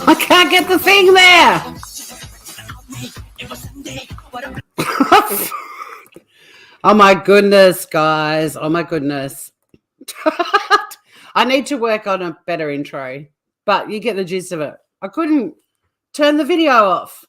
I can't get the thing there. Oh my goodness, guys. Oh my goodness. I need to work on a better intro, but you get the gist of it. I couldn't turn the video off.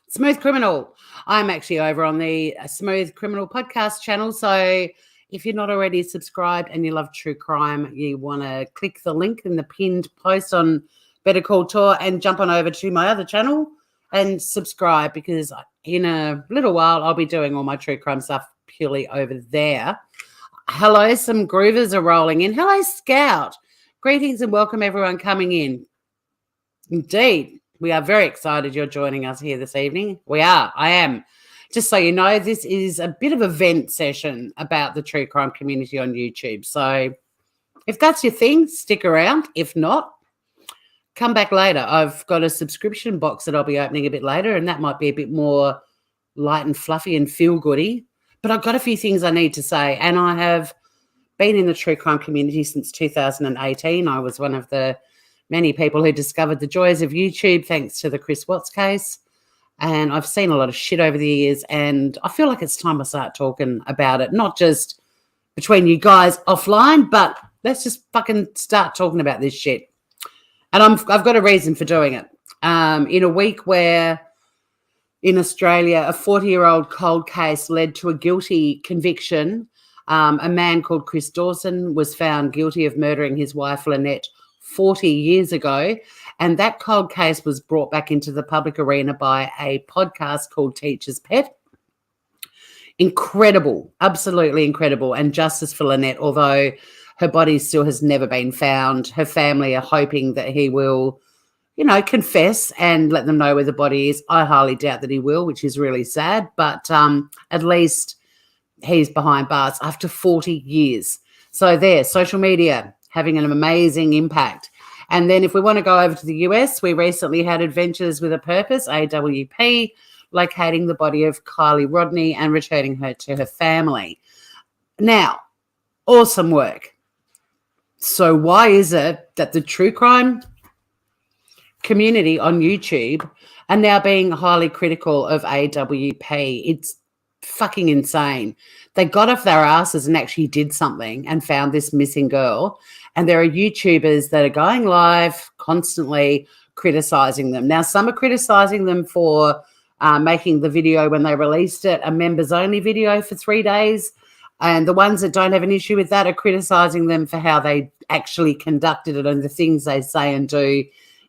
Smooth Criminal. I'm actually over on the Smooth Criminal podcast channel. So if you're not already subscribed and you love true crime, you want to click the link in the pinned post on Better Call Tour and jump on over to my other channel and subscribe, because in a little while I'll be doing all my true crime stuff purely over there. Hello, some groovers are rolling in. Hello, Scout. Greetings and welcome everyone coming in. Indeed, we are very excited you're joining us here this evening. We are. I am. Just so you know, this is a bit of a vent session about the true crime community on YouTube. So if that's your thing, stick around. If not, come back later. I've got a subscription box that I'll be opening a bit later, and that might be a bit more light and fluffy and feel-goody. But I've got a few things I need to say, and I have been in the true crime community since 2018. I was one of the many people who discovered the joys of YouTube thanks to the Chris Watts case, and I've seen a lot of shit over the years, and I feel like it's time I start talking about it, not just between you guys offline, but let's just fucking start talking about this shit. And I've got a reason for doing it. In a week where in Australia a 40-year-old cold case led to a guilty conviction, a man called Chris Dawson was found guilty of murdering his wife Lynette 40 years ago, and that cold case was brought back into the public arena by a podcast called Teacher's Pet. Incredible, absolutely incredible. And justice for Lynette, although her body still has never been found. Her family are hoping that he will, confess and let them know where the body is. I highly doubt that he will, which is really sad, but at least he's behind bars after 40 years. So there, social media having an amazing impact. And then if we want to go over to the US, we recently had Adventures with a Purpose, AWP, locating the body of Kylie Rodney and returning her to her family. Now, awesome work. So why is it that the true crime community on YouTube are now being highly critical of AWP? It's fucking insane. They got off their asses and actually did something and found this missing girl. And there are YouTubers that are going live constantly criticizing them. Now, some are criticizing them for making the video when they released it a members-only video for 3 days. And the ones that don't have an issue with that are criticizing them for how they actually conducted it and the things they say and do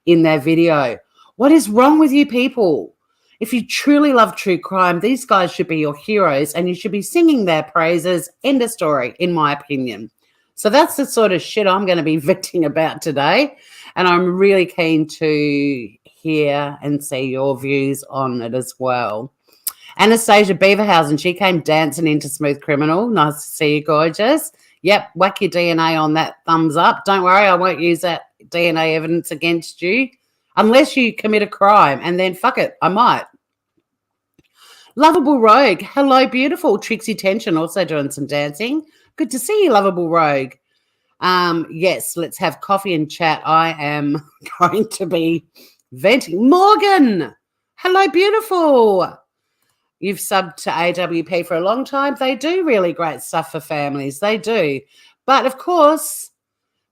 in their video. What is wrong with you people? If you truly love true crime, these guys should be your heroes and you should be singing their praises. End of story, in my opinion. So that's the sort of shit I'm going to be venting about today. And I'm really keen to hear and see your views on it as well. Anastasia Beaverhausen, she came dancing into Smooth Criminal. Nice to see you, gorgeous. Yep, whack your DNA on that thumbs up. Don't worry, I won't use that DNA evidence against you unless you commit a crime, and then fuck it, I might. Lovable Rogue, hello, beautiful. Trixie Tension also doing some dancing. Good to see you, lovable rogue. Yes, let's have coffee and chat. I am going to be venting. Morgan, hello, beautiful. You've subbed to AWP for a long time. They do really great stuff for families. They do. But, of course,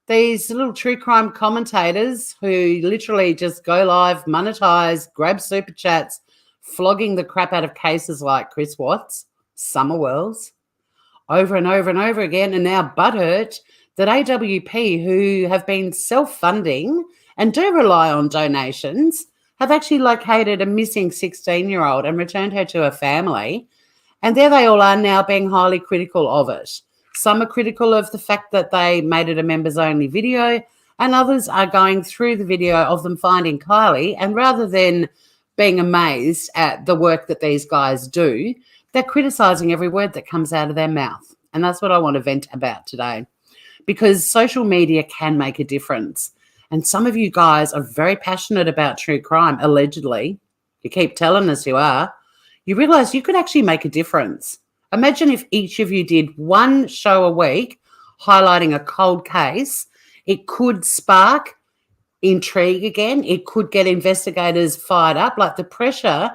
these little true crime commentators who literally just go live, monetize, grab super chats, flogging the crap out of cases like Chris Watts, Summerwells, over and over and over again, and now butthurt that AWP, who have been self-funding and do rely on donations, have actually located a missing 16-year-old and returned her to her family. And there they all are now being highly critical of it. Some are critical of the fact that they made it a members-only video, and others are going through the video of them finding Kylie, and rather than being amazed at the work that these guys do, they're criticising every word that comes out of their mouth. And that's what I want to vent about today, because social media can make a difference. And some of you guys are very passionate about true crime, allegedly. You keep telling us you are. You realise you could actually make a difference. Imagine if each of you did one show a week highlighting a cold case. It could spark intrigue again. It could get investigators fired up, like the pressure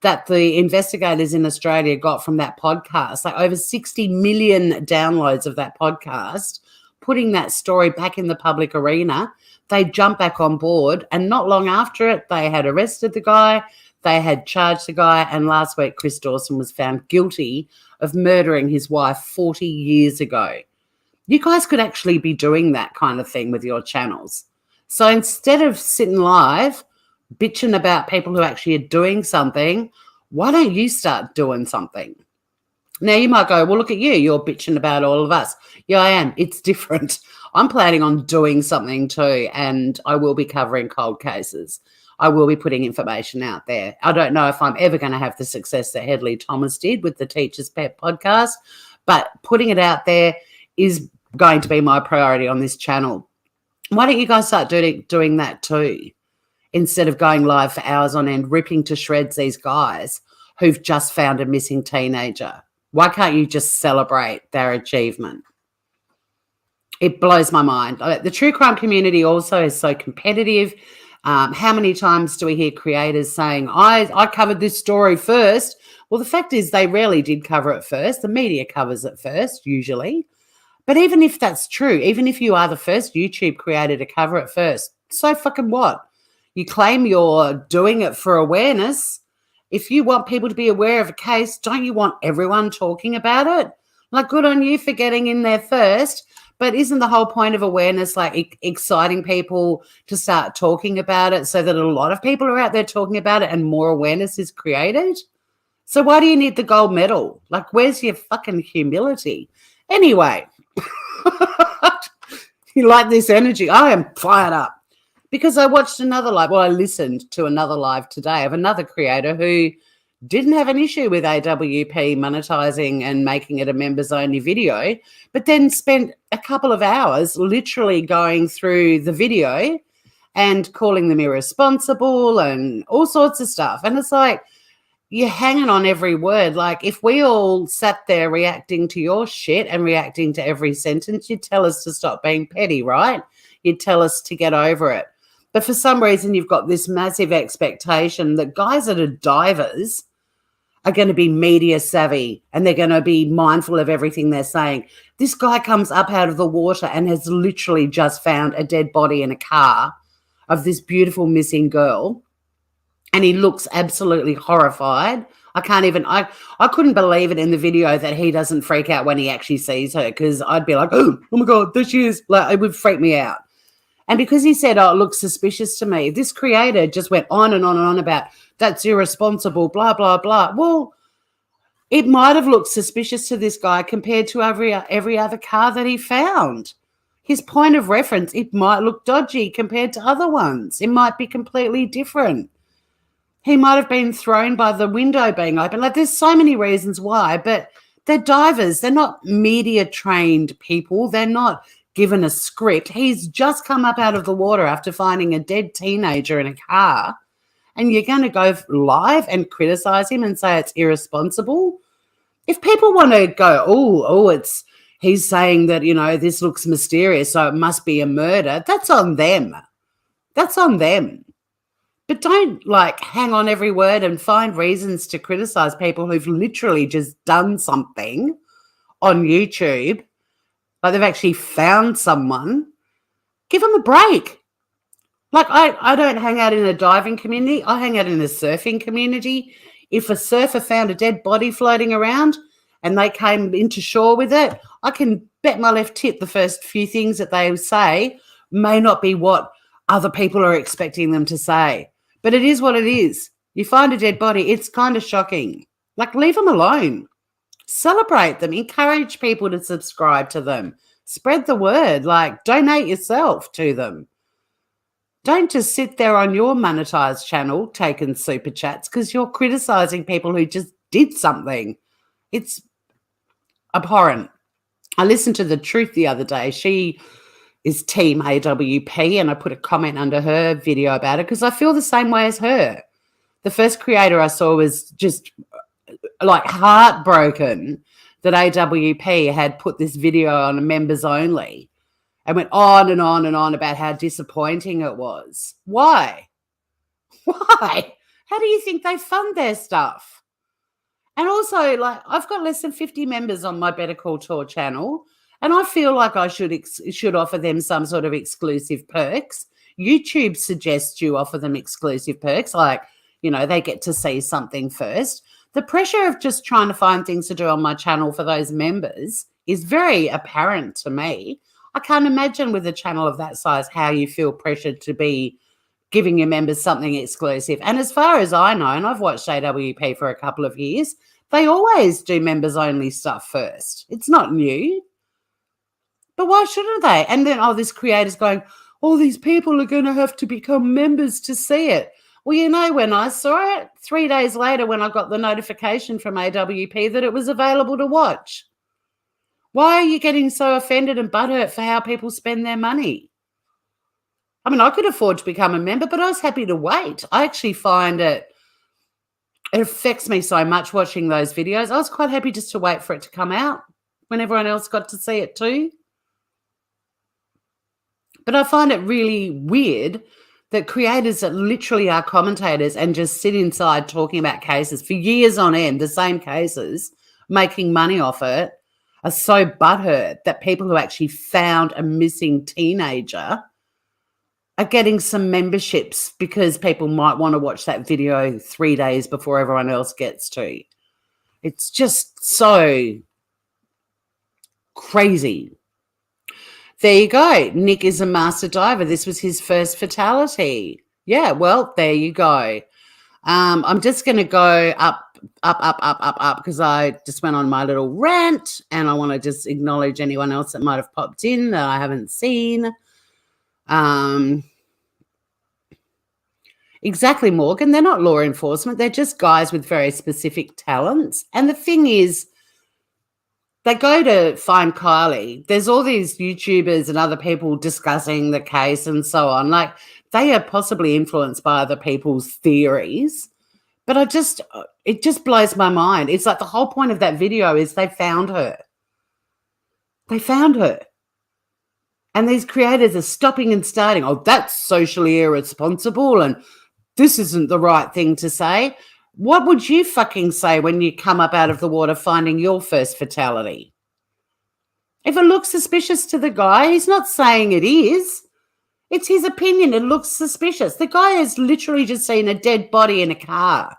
that the investigators in Australia got from that podcast, like over 60 million downloads of that podcast, putting that story back in the public arena. They jumped back on board, and not long after it, they had arrested the guy, they had charged the guy, and last week Chris Dawson was found guilty of murdering his wife 40 years ago. You guys could actually be doing that kind of thing with your channels. So instead of sitting live bitching about people who actually are doing something, why don't you start doing something? Now, you might go, well, look at you. You're bitching about all of us. Yeah, I am. It's different. I'm planning on doing something too, and I will be covering cold cases. I will be putting information out there. I don't know if I'm ever going to have the success that Hedley Thomas did with the Teacher's Pet podcast, but putting it out there is going to be my priority on this channel. Why don't you guys start doing that too, instead of going live for hours on end, ripping to shreds these guys who've just found a missing teenager? Why can't you just celebrate their achievement? It blows my mind. The true crime community also is so competitive. How many times do we hear creators saying, I covered this story first? Well, the fact is they rarely did cover it first. The media covers it first, usually. But even if that's true, even if you are the first YouTube creator to cover it first, so fucking what? You claim you're doing it for awareness. If you want people to be aware of a case, don't you want everyone talking about it? Like, good on you for getting in there first. But isn't the whole point of awareness like exciting people to start talking about it so that a lot of people are out there talking about it and more awareness is created? So why do you need the gold medal? Like, where's your fucking humility? Anyway, you like this energy? I am fired up because I watched another live. Well, I listened to another live today of another creator who didn't have an issue with AWP monetizing and making it a members-only video, but then spent a couple of hours literally going through the video and calling them irresponsible and all sorts of stuff. And it's like, you're hanging on every word. Like, if we all sat there reacting to your shit and reacting to every sentence, you'd tell us to stop being petty, right? You'd tell us to get over it. But for some reason, you've got this massive expectation that guys that are divers are going to be media savvy and they're going to be mindful of everything they're saying. This guy comes up out of the water and has literally just found a dead body in a car of this beautiful missing girl. And he looks absolutely horrified. I couldn't believe it in the video that he doesn't freak out when he actually sees her, because I'd be like, oh my God, there she is. Like, it would freak me out. And because he said, oh, it looks suspicious to me, this creator just went on and on and on about that's irresponsible, blah, blah, blah. Well, it might have looked suspicious to this guy compared to every other car that he found. His point of reference, it might look dodgy compared to other ones. It might be completely different. He might have been thrown by the window being open. Like, there's so many reasons why, but they're divers. They're not media-trained people. They're not given a script. He's just come up out of the water after finding a dead teenager in a car, and you're going to go live and criticize him and say it's irresponsible? If people want to go, it's he's saying that, you know, this looks mysterious, so it must be a murder. That's on them. That's on them. But don't, like, hang on every word and find reasons to criticize people who've literally just done something on YouTube. Like, they've actually found someone. Give them a break. Like, I don't hang out in a diving community. I hang out in a surfing community. If a surfer found a dead body floating around and they came into shore with it, I can bet my left tit the first few things that they say may not be what other people are expecting them to say. But it is what it is. You find a dead body, it's kind of shocking. Like, leave them alone. Celebrate them. Encourage people to subscribe to them. Spread the word. Like, donate yourself to them. Don't just sit there on your monetized channel taking super chats because you're criticizing people who just did something. It's abhorrent. I listened to The Truth the other day. She is Team AWP, and I put a comment under her video about it because I feel the same way as her. The first creator I saw was just like heartbroken that AWP had put this video on a members only and went on and on and on about how disappointing it was. Why? Why? How do you think they fund their stuff? And also, like, I've got less than 50 members on my Better Call Tour channel, and I feel like I should offer them some sort of exclusive perks. YouTube suggests you offer them exclusive perks, like, you know, they get to see something first. The pressure of just trying to find things to do on my channel for those members is very apparent to me. I can't imagine with a channel of that size how you feel pressured to be giving your members something exclusive. And as far as I know, and I've watched AWP for a couple of years, they always do members-only stuff first. It's not new. But why shouldn't they? And then, this creator's going, all these people are going to have to become members to see it. Well, you know, when I saw it, 3 days later when I got the notification from AWP that it was available to watch. Why are you getting so offended and butthurt for how people spend their money? I mean, I could afford to become a member, but I was happy to wait. I actually find it affects me so much watching those videos. I was quite happy just to wait for it to come out when everyone else got to see it too. But I find it really weird that creators that literally are commentators and just sit inside talking about cases for years on end, the same cases, making money off it, are so butthurt that people who actually found a missing teenager are getting some memberships because people might want to watch that video 3 days before everyone else gets to. It's just so crazy. There you go. Nick is a master diver. This was his first fatality. Yeah, well, there you go. I'm just going to go up because I just went on my little rant and I want to just acknowledge anyone else that might have popped in that I haven't seen. Exactly, Morgan. They're not law enforcement. They're just guys with very specific talents. And the thing is, they go to find Kylie. There's all these YouTubers and other people discussing the case and so on. Like, they are possibly influenced by other people's theories. But it just blows my mind. It's like the whole point of that video is they found her. They found her. And these creators are stopping and starting. Oh, that's socially irresponsible and this isn't the right thing to say. What would you fucking say when you come up out of the water finding your first fatality? If it looks suspicious to the guy, he's not saying it is. It's his opinion. It looks suspicious. The guy has literally just seen a dead body in a car.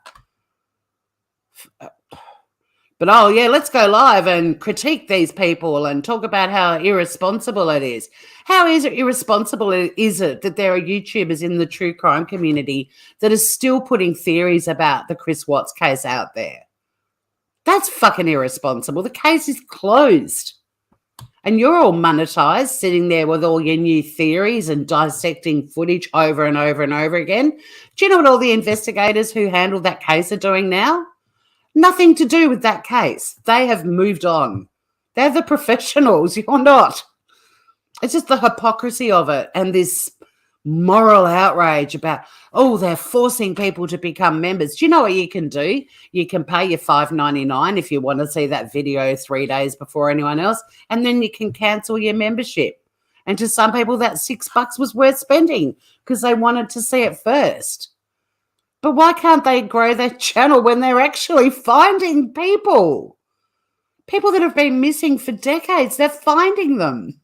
But, oh, yeah, let's go live and critique these people and talk about how irresponsible it is. How is it irresponsible is it that there are YouTubers in the true crime community that are still putting theories about the Chris Watts case out there? That's fucking irresponsible. The case is closed. And you're all monetized, sitting there with all your new theories and dissecting footage over and over and over again. Do you know what all the investigators who handled that case are doing now? Nothing to do with that case. They have moved on. They're the professionals. You're not. It's just the hypocrisy of it and this moral outrage about, oh, they're forcing people to become members. Do you know what you can do? You can pay your $5.99 if you want to see that video 3 days before anyone else, and then you can cancel your membership. And to some people, that $6 was worth spending because they wanted to see it first. But why can't they grow their channel when they're actually finding people? People that have been missing for decades, they're finding them.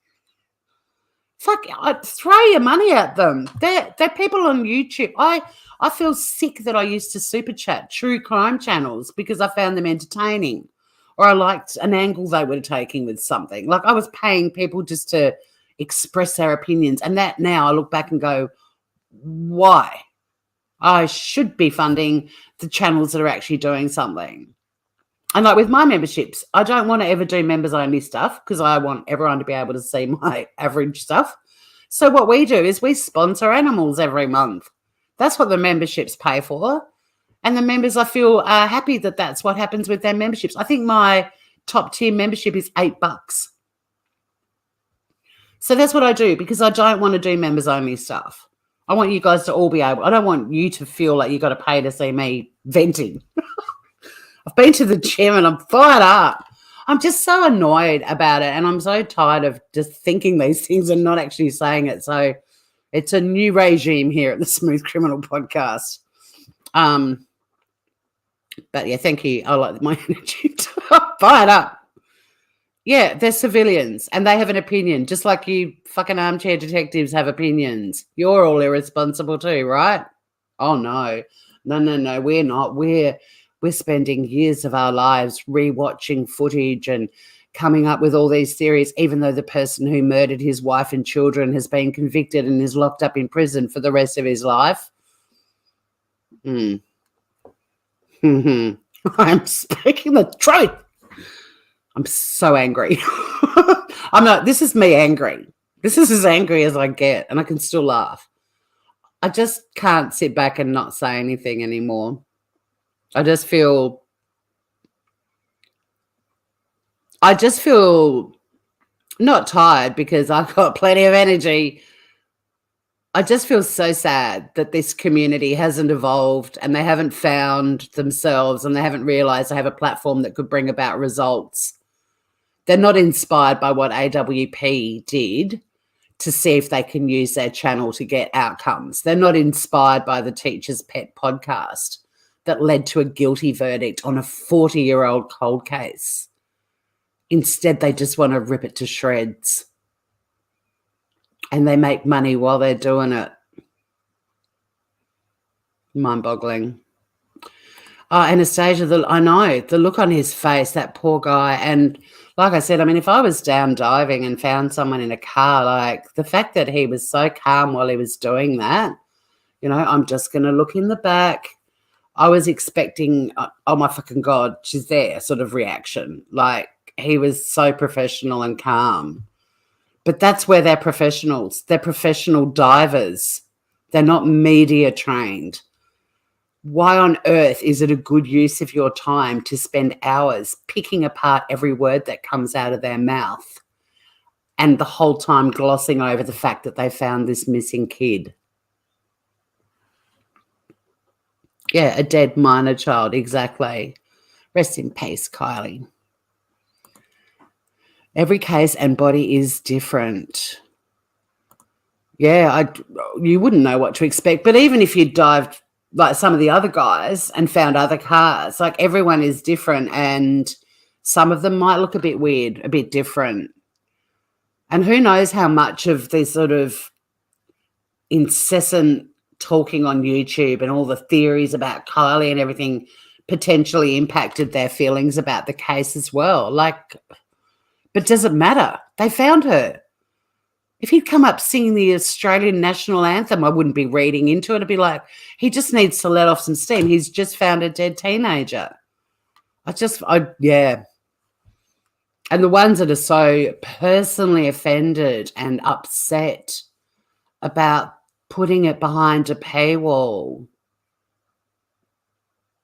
Fuck, throw your money at them. They're people on YouTube. I feel sick that I used to super chat true crime channels because I found them entertaining, or I liked an angle they were taking with something. Like, I was paying people just to express their opinions, and that now I look back and go, why? I should be funding the channels that are actually doing something. And like with my memberships, I don't want to ever do members only stuff because I want everyone to be able to see my average stuff. So what we do is we sponsor animals every month. That's what the memberships pay for. And the members, I feel, are happy that that's what happens with their memberships. I think my top tier membership is $8. So that's what I do because I don't want to do members only stuff. I want you guys to all be able, I don't want you to feel like you got to pay to see me venting. I've been to the gym and I'm fired up. I'm just so annoyed about it, and I'm so tired of just thinking these things and not actually saying it. So it's a new regime here at the Smooth Criminal Podcast. But yeah, thank you. I like my energy. Fired up. Yeah, they're civilians and they have an opinion, just like you fucking armchair detectives have opinions. You're all irresponsible too, right? Oh, no. No, we're not. We're spending years of our lives rewatching footage and coming up with all these theories, even though the person who murdered his wife and children has been convicted and is locked up in prison for the rest of his life. I'm speaking the truth. I'm so angry. I'm not, this is me angry. This is as angry as I get, and I can still laugh. I just can't sit back and not say anything anymore. I just feel not tired because I've got plenty of energy. I just feel so sad that this community hasn't evolved and they haven't found themselves and they haven't realized they have a platform that could bring about results. They're not inspired by what AWP did to see if they can use their channel to get outcomes. They're not inspired by the Teacher's Pet podcast that led to a guilty verdict on a 40-year-old cold case. Instead, they just want to rip it to shreds. And they make money while they're doing it. Mind-boggling. Oh, Anastasia, I know, the look on his face, that poor guy. And like I said, I mean, if I was down diving and found someone in a car, like the fact that he was so calm while he was doing that, you know, I'm just going to look in the back. I was expecting, oh my fucking God, she's there sort of reaction. Like, he was so professional and calm. But that's where they're professionals. They're professional divers. They're not media trained. Why on earth is it a good use of your time to spend hours picking apart every word that comes out of their mouth and the whole time glossing over the fact that they found this missing kid? Yeah, a dead minor child, exactly. Rest in peace, Kylie. Every case and body is different. Yeah, you wouldn't know what to expect. But even if you dived like some of the other guys and found other cars, like everyone is different, and some of them might look a bit weird, a bit different. And who knows how much of this sort of incessant talking on YouTube and all the theories about Kylie and everything potentially impacted their feelings about the case as well. Like, but does it matter? They found her. If he'd come up singing the Australian national anthem, I wouldn't be reading into it. I'd be like, he just needs to let off some steam. He's just found a dead teenager. Yeah. And the ones that are so personally offended and upset about putting it behind a paywall,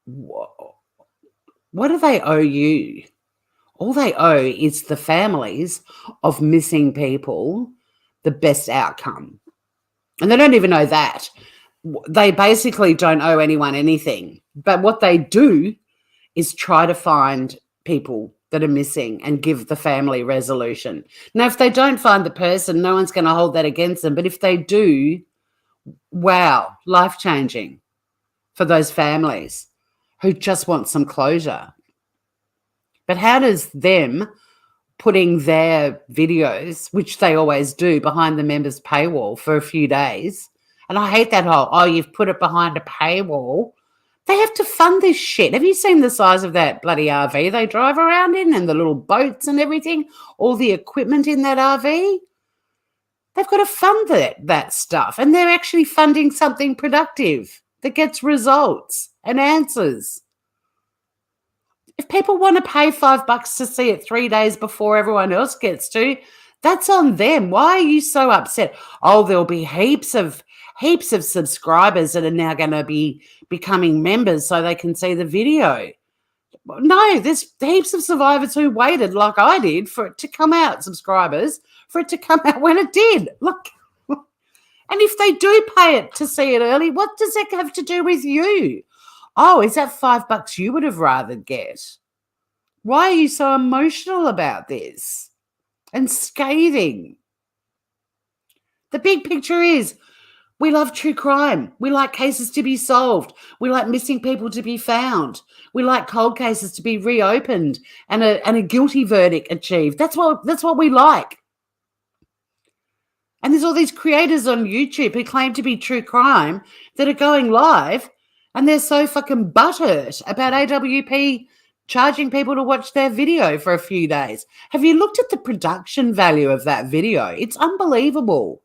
what do they owe you? All they owe is the families of missing people the best outcome. And they don't even know that. They basically don't owe anyone anything. But what they do is try to find people that are missing and give the family resolution. Now, if they don't find the person, no one's going to hold that against them. But if they do, wow, life-changing for those families who just want some closure. But how does them putting their videos, which they always do, behind the members' paywall for a few days, and I hate that whole, oh, you've put it behind a paywall. They have to fund this shit. Have you seen the size of that bloody RV they drive around in and the little boats and everything, all the equipment in that RV? They've got to fund that stuff, and they're actually funding something productive that gets results and answers. If people want to pay $5 to see it 3 days before everyone else gets to, that's on them. Why are you so upset? Oh, there'll be heaps of subscribers that are now going to be becoming members so they can see the video. No, there's heaps of survivors who waited, like I did, for it to come out, subscribers, for it to come out when it did. Look, and if they do pay it to see it early, what does that have to do with you? Oh, is that $5 you would have rather get? Why are you so emotional about this and scathing? The big picture is we love true crime. We like cases to be solved. We like missing people to be found. We like cold cases to be reopened and a guilty verdict achieved. That's what we like. And there's all these creators on YouTube who claim to be true crime that are going live, and they're so fucking butthurt about AWP charging people to watch their video for a few days. Have you looked at the production value of that video? It's unbelievable.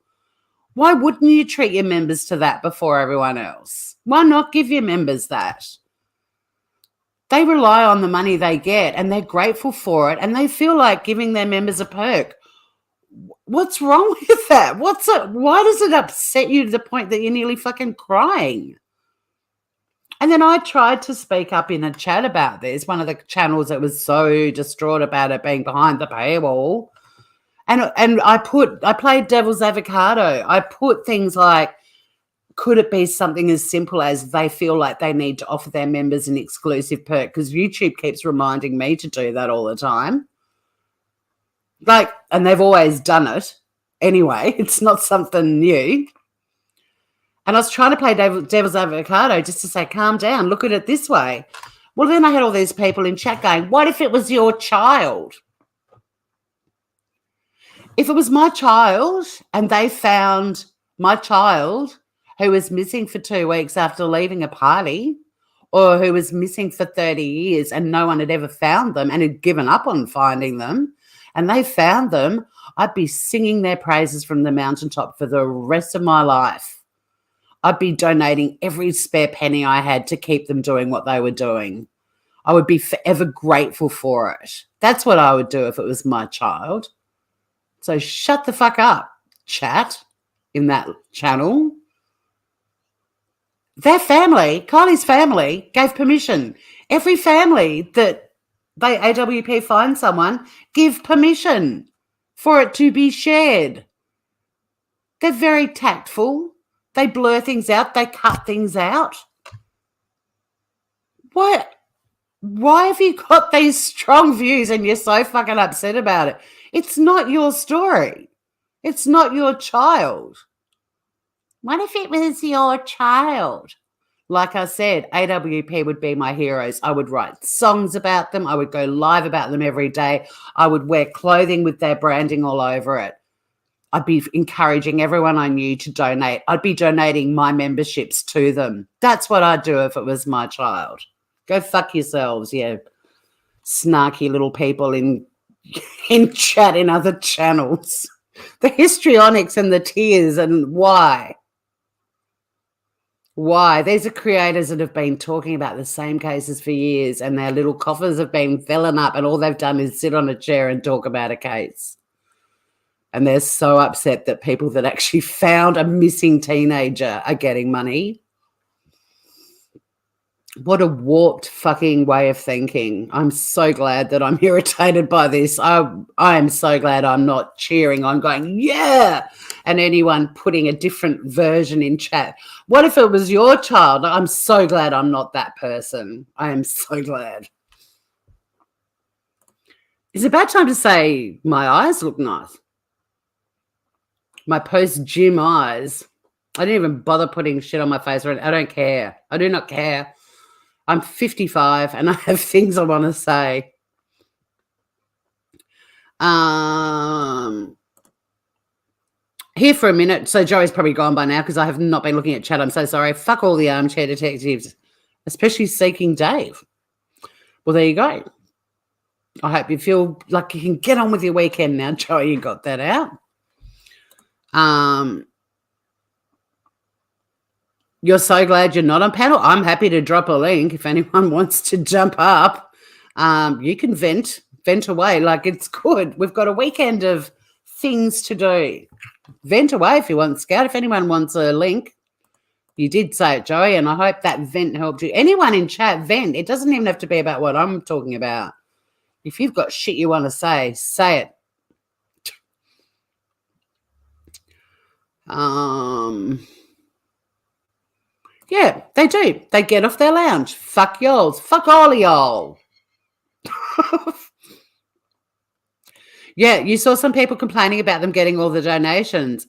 Why wouldn't you treat your members to that before everyone else? Why not give your members that? They rely on the money they get, and they're grateful for it, and they feel like giving their members a perk. What's wrong with that? Why does it upset you to the point that you're nearly fucking crying? And then I tried to speak up in a chat about this, one of the channels that was so distraught about it being behind the paywall. And I played devil's avocado. I put things like, could it be something as simple as they feel like they need to offer their members an exclusive perk? Because YouTube keeps reminding me to do that all the time. And they've always done it anyway. It's not something new. And I was trying to play devil's avocado just to say, calm down, look at it this way. Well, then I had all these people in chat going, what if it was your child? If it was my child and they found my child who was missing for 2 weeks after leaving a party, or who was missing for 30 years and no one had ever found them and had given up on finding them, and they found them, I'd be singing their praises from the mountaintop for the rest of my life. I'd be donating every spare penny I had to keep them doing what they were doing. I would be forever grateful for it. That's what I would do if it was my child. So shut the fuck up, chat, in that channel. Their family, Kylie's family, gave permission. Every family that AWP find someone, give permission for it to be shared. They're very tactful. They blur things out. They cut things out. What? Why have you got these strong views and you're so fucking upset about it? It's not your story. It's not your child. What if it was your child? Like I said, AWP would be my heroes. I would write songs about them. I would go live about them every day. I would wear clothing with their branding all over it. I'd be encouraging everyone I knew to donate. I'd be donating my memberships to them. That's what I'd do if it was my child. Go fuck yourselves, yeah, snarky little people in chat in other channels. The histrionics and the tears, and why? Why? These are creators that have been talking about the same cases for years, and their little coffers have been filling up, and all they've done is sit on a chair and talk about a case. And they're so upset that people that actually found a missing teenager are getting money. What a warped fucking way of thinking. I'm so glad that I'm irritated by this. I am so glad I'm not cheering. I'm going, yeah, and anyone putting a different version in chat. What if it was your child? I'm so glad I'm not that person. I am so glad. It's about time to say my eyes look nice. My post-gym eyes. I didn't even bother putting shit on my face. I don't care. I do not care. I'm 55 and I have things I want to say. Here for a minute. So Joey's probably gone by now because I have not been looking at chat. I'm so sorry. Fuck all the armchair detectives, especially seeking Dave. Well, there you go. I hope you feel like you can get on with your weekend now, Joey. You got that out. You're so glad you're not on panel. I'm happy to drop a link if anyone wants to jump up. You can vent away. Like, it's good. We've got a weekend of things to do. Vent away if you want, Scout. If anyone wants a link, you did say it, Joey, and I hope that vent helped you. Anyone in chat, vent. It doesn't even have to be about what I'm talking about. If you've got shit you want to say it. Yeah, they do. They get off their lounge. Fuck y'all. Fuck all of y'all. Yeah, you saw some people complaining about them getting all the donations.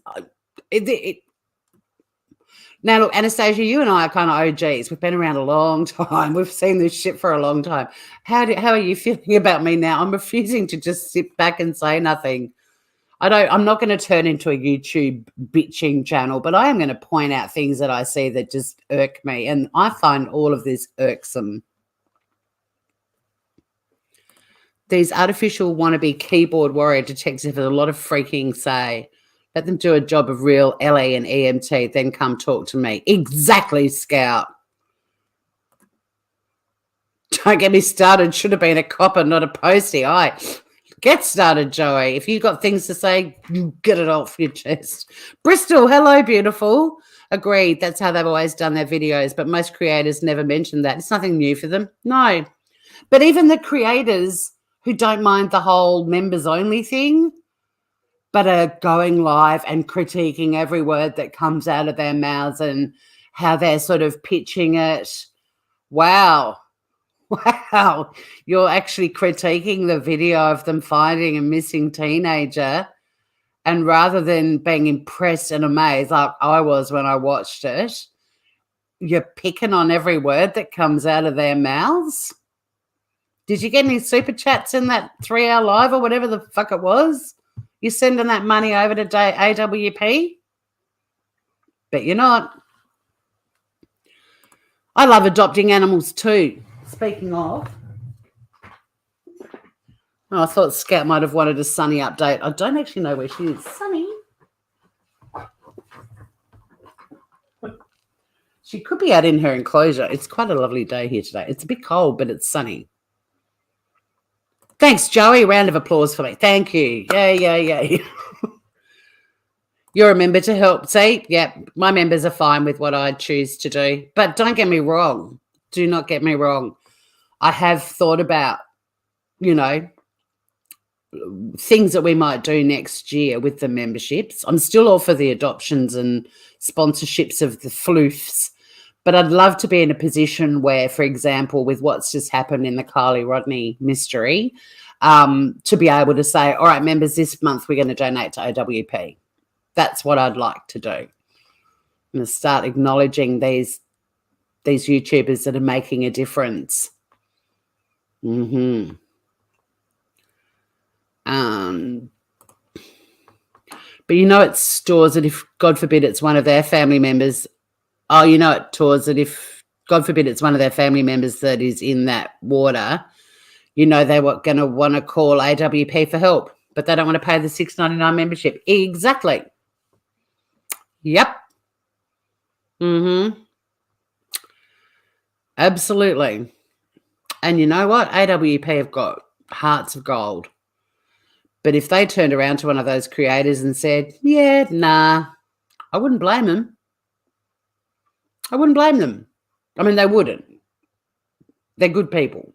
Now, look, Anastasia, you and I are kind of OGs. We've been around a long time. We've seen this shit for a long time. How are you feeling about me now? I'm refusing to just sit back and say nothing. I'm not going to turn into a YouTube bitching channel, but I am going to point out things that I see that just irk me. And I find all of this irksome. These artificial wannabe keyboard warrior detectives have a lot of freaking say. Let them do a job of real LA and EMT, then come talk to me. Exactly, Scout. Don't get me started. Should have been a copper, not a postie. Get started, Joey. If you've got things to say, you get it off your chest. Bristol, hello, beautiful. Agreed. That's how they've always done their videos, but most creators never mention that. It's nothing new for them. No. But even the creators who don't mind the whole members-only thing, but are going live and critiquing every word that comes out of their mouths and how they're sort of pitching it. Wow. Wow, you're actually critiquing the video of them finding a missing teenager, and rather than being impressed and amazed like I was when I watched it, you're picking on every word that comes out of their mouths. Did you get any super chats in that 3-hour live or whatever the fuck it was? You're sending that money over to AWP? But you're not. I love adopting animals too. Speaking of, I thought Scout might have wanted a Sunny update. I don't actually know where she is. Sunny. She could be out in her enclosure. It's quite a lovely day here today. It's a bit cold, but it's sunny. Thanks, Joey. Round of applause for me. Thank you. Yay. You're a member to help. See? Yeah, my members are fine with what I choose to do. But don't get me wrong. Do not get me wrong. I have thought about, things that we might do next year with the memberships. I'm still all for the adoptions and sponsorships of the floofs, but I'd love to be in a position where, for example, with what's just happened in the Carly Rodney mystery, to be able to say, all right, members, this month we're going to donate to AWP. That's what I'd like to do. I'm going to start acknowledging these YouTubers that are making a difference. It stores it if, God forbid, it's one of their family members. It stores it if, God forbid, it's one of their family members that is in that water. They were going to want to call AWP for help, but they don't want to pay the $6.99 membership. Exactly. Yep. Absolutely. And you know what? AWP have got hearts of gold. But if they turned around to one of those creators and said, yeah, nah, I wouldn't blame them. I mean, they wouldn't. They're good people.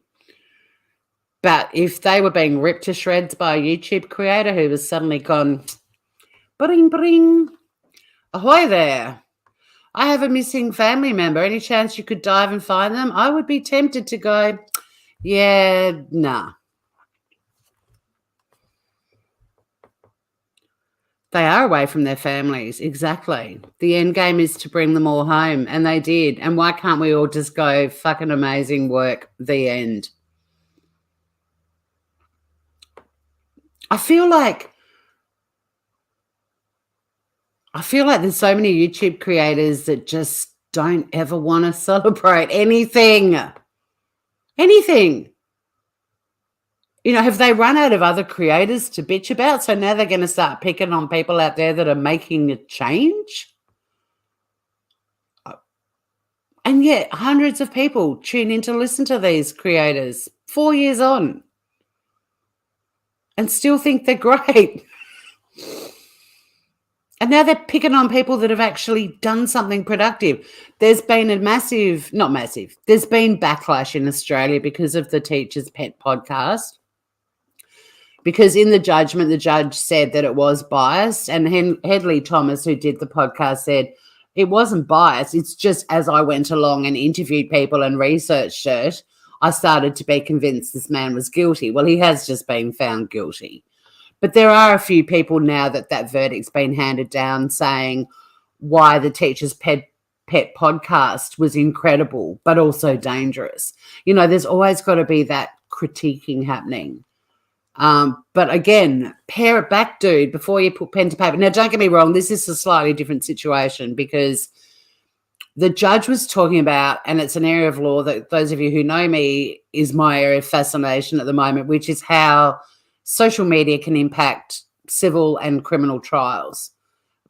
But if they were being ripped to shreds by a YouTube creator who was suddenly gone, bring, bring, ahoy there. I have a missing family member. Any chance you could dive and find them? I would be tempted to go, yeah, nah. They are away from their families. Exactly. The end game is to bring them all home. And they did. And why can't we all just go, fucking amazing work, the end? I feel like there's so many YouTube creators that just don't ever want to celebrate anything. Anything. You know, have they run out of other creators to bitch about? So now they're going to start picking on people out there that are making a change? And yet hundreds of people tune in to listen to these creators 4 years on and still think they're great. And now they're picking on people that have actually done something productive. There's been there's been backlash in Australia because of the Teacher's Pet podcast. Because in the judgment, the judge said that it was biased. And Hedley Thomas, who did the podcast, said it wasn't biased. It's just as I went along and interviewed people and researched it, I started to be convinced this man was guilty. Well, he has just been found guilty. But there are a few people now that verdict's been handed down saying why the Teacher's Pet podcast was incredible, but also dangerous. You know, there's always got to be that critiquing happening. But again, pare it back, dude, before you put pen to paper. Now, don't get me wrong, this is a slightly different situation because the judge was talking about, and it's an area of law that those of you who know me is my area of fascination at the moment, which is how social media can impact civil and criminal trials,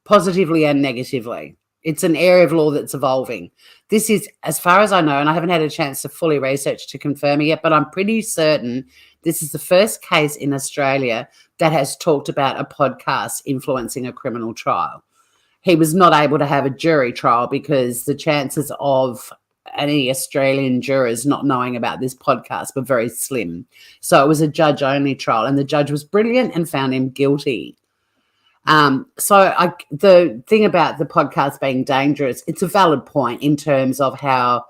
positively and negatively. It's an area of law that's evolving. This is, as far as I know, and I haven't had a chance to fully research to confirm it yet, but I'm pretty certain this is the first case in Australia that has talked about a podcast influencing a criminal trial. He was not able to have a jury trial because the chances of any Australian jurors not knowing about this podcast were very slim. So it was a judge-only trial, and the judge was brilliant and found him guilty. The thing about the podcast being dangerous, it's a valid point in terms of how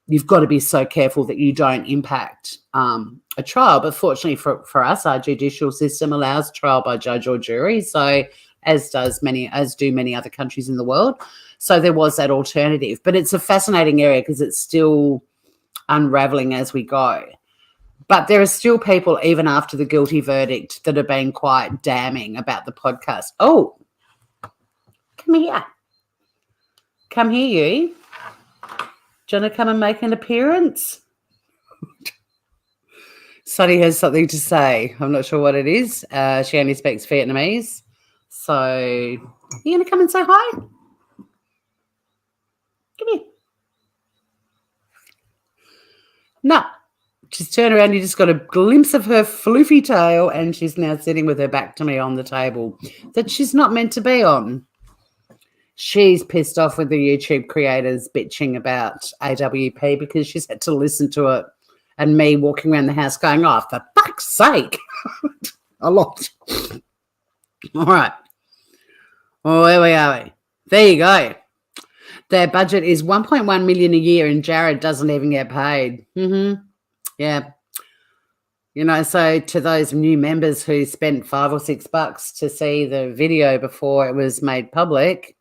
you've got to be so careful that you don't impact a trial. But fortunately for us, our judicial system allows trial by judge or jury, so as do many other countries in the world. So there was that alternative. But it's a fascinating area because it's still unraveling as we go. But there are still people, even after the guilty verdict, that are being quite damning about the podcast. Oh, come here. Come here, you. Do you want to come and make an appearance? Sunny has something to say. I'm not sure what it is. She only speaks Vietnamese. So, you going to come and say hi? Come here. No. She's turned around. You just got a glimpse of her floofy tail, and she's now sitting with her back to me on the table that she's not meant to be on. She's pissed off with the YouTube creators bitching about AWP because she's had to listen to it and me walking around the house going, oh, for fuck's sake. A lot. All right. Oh, where are we? There you go. Their budget is $1.1 million a year, and Jared doesn't even get paid. Mm-hmm. Yeah. You know, so to those new members who spent $5 or $6 to see the video before it was made public,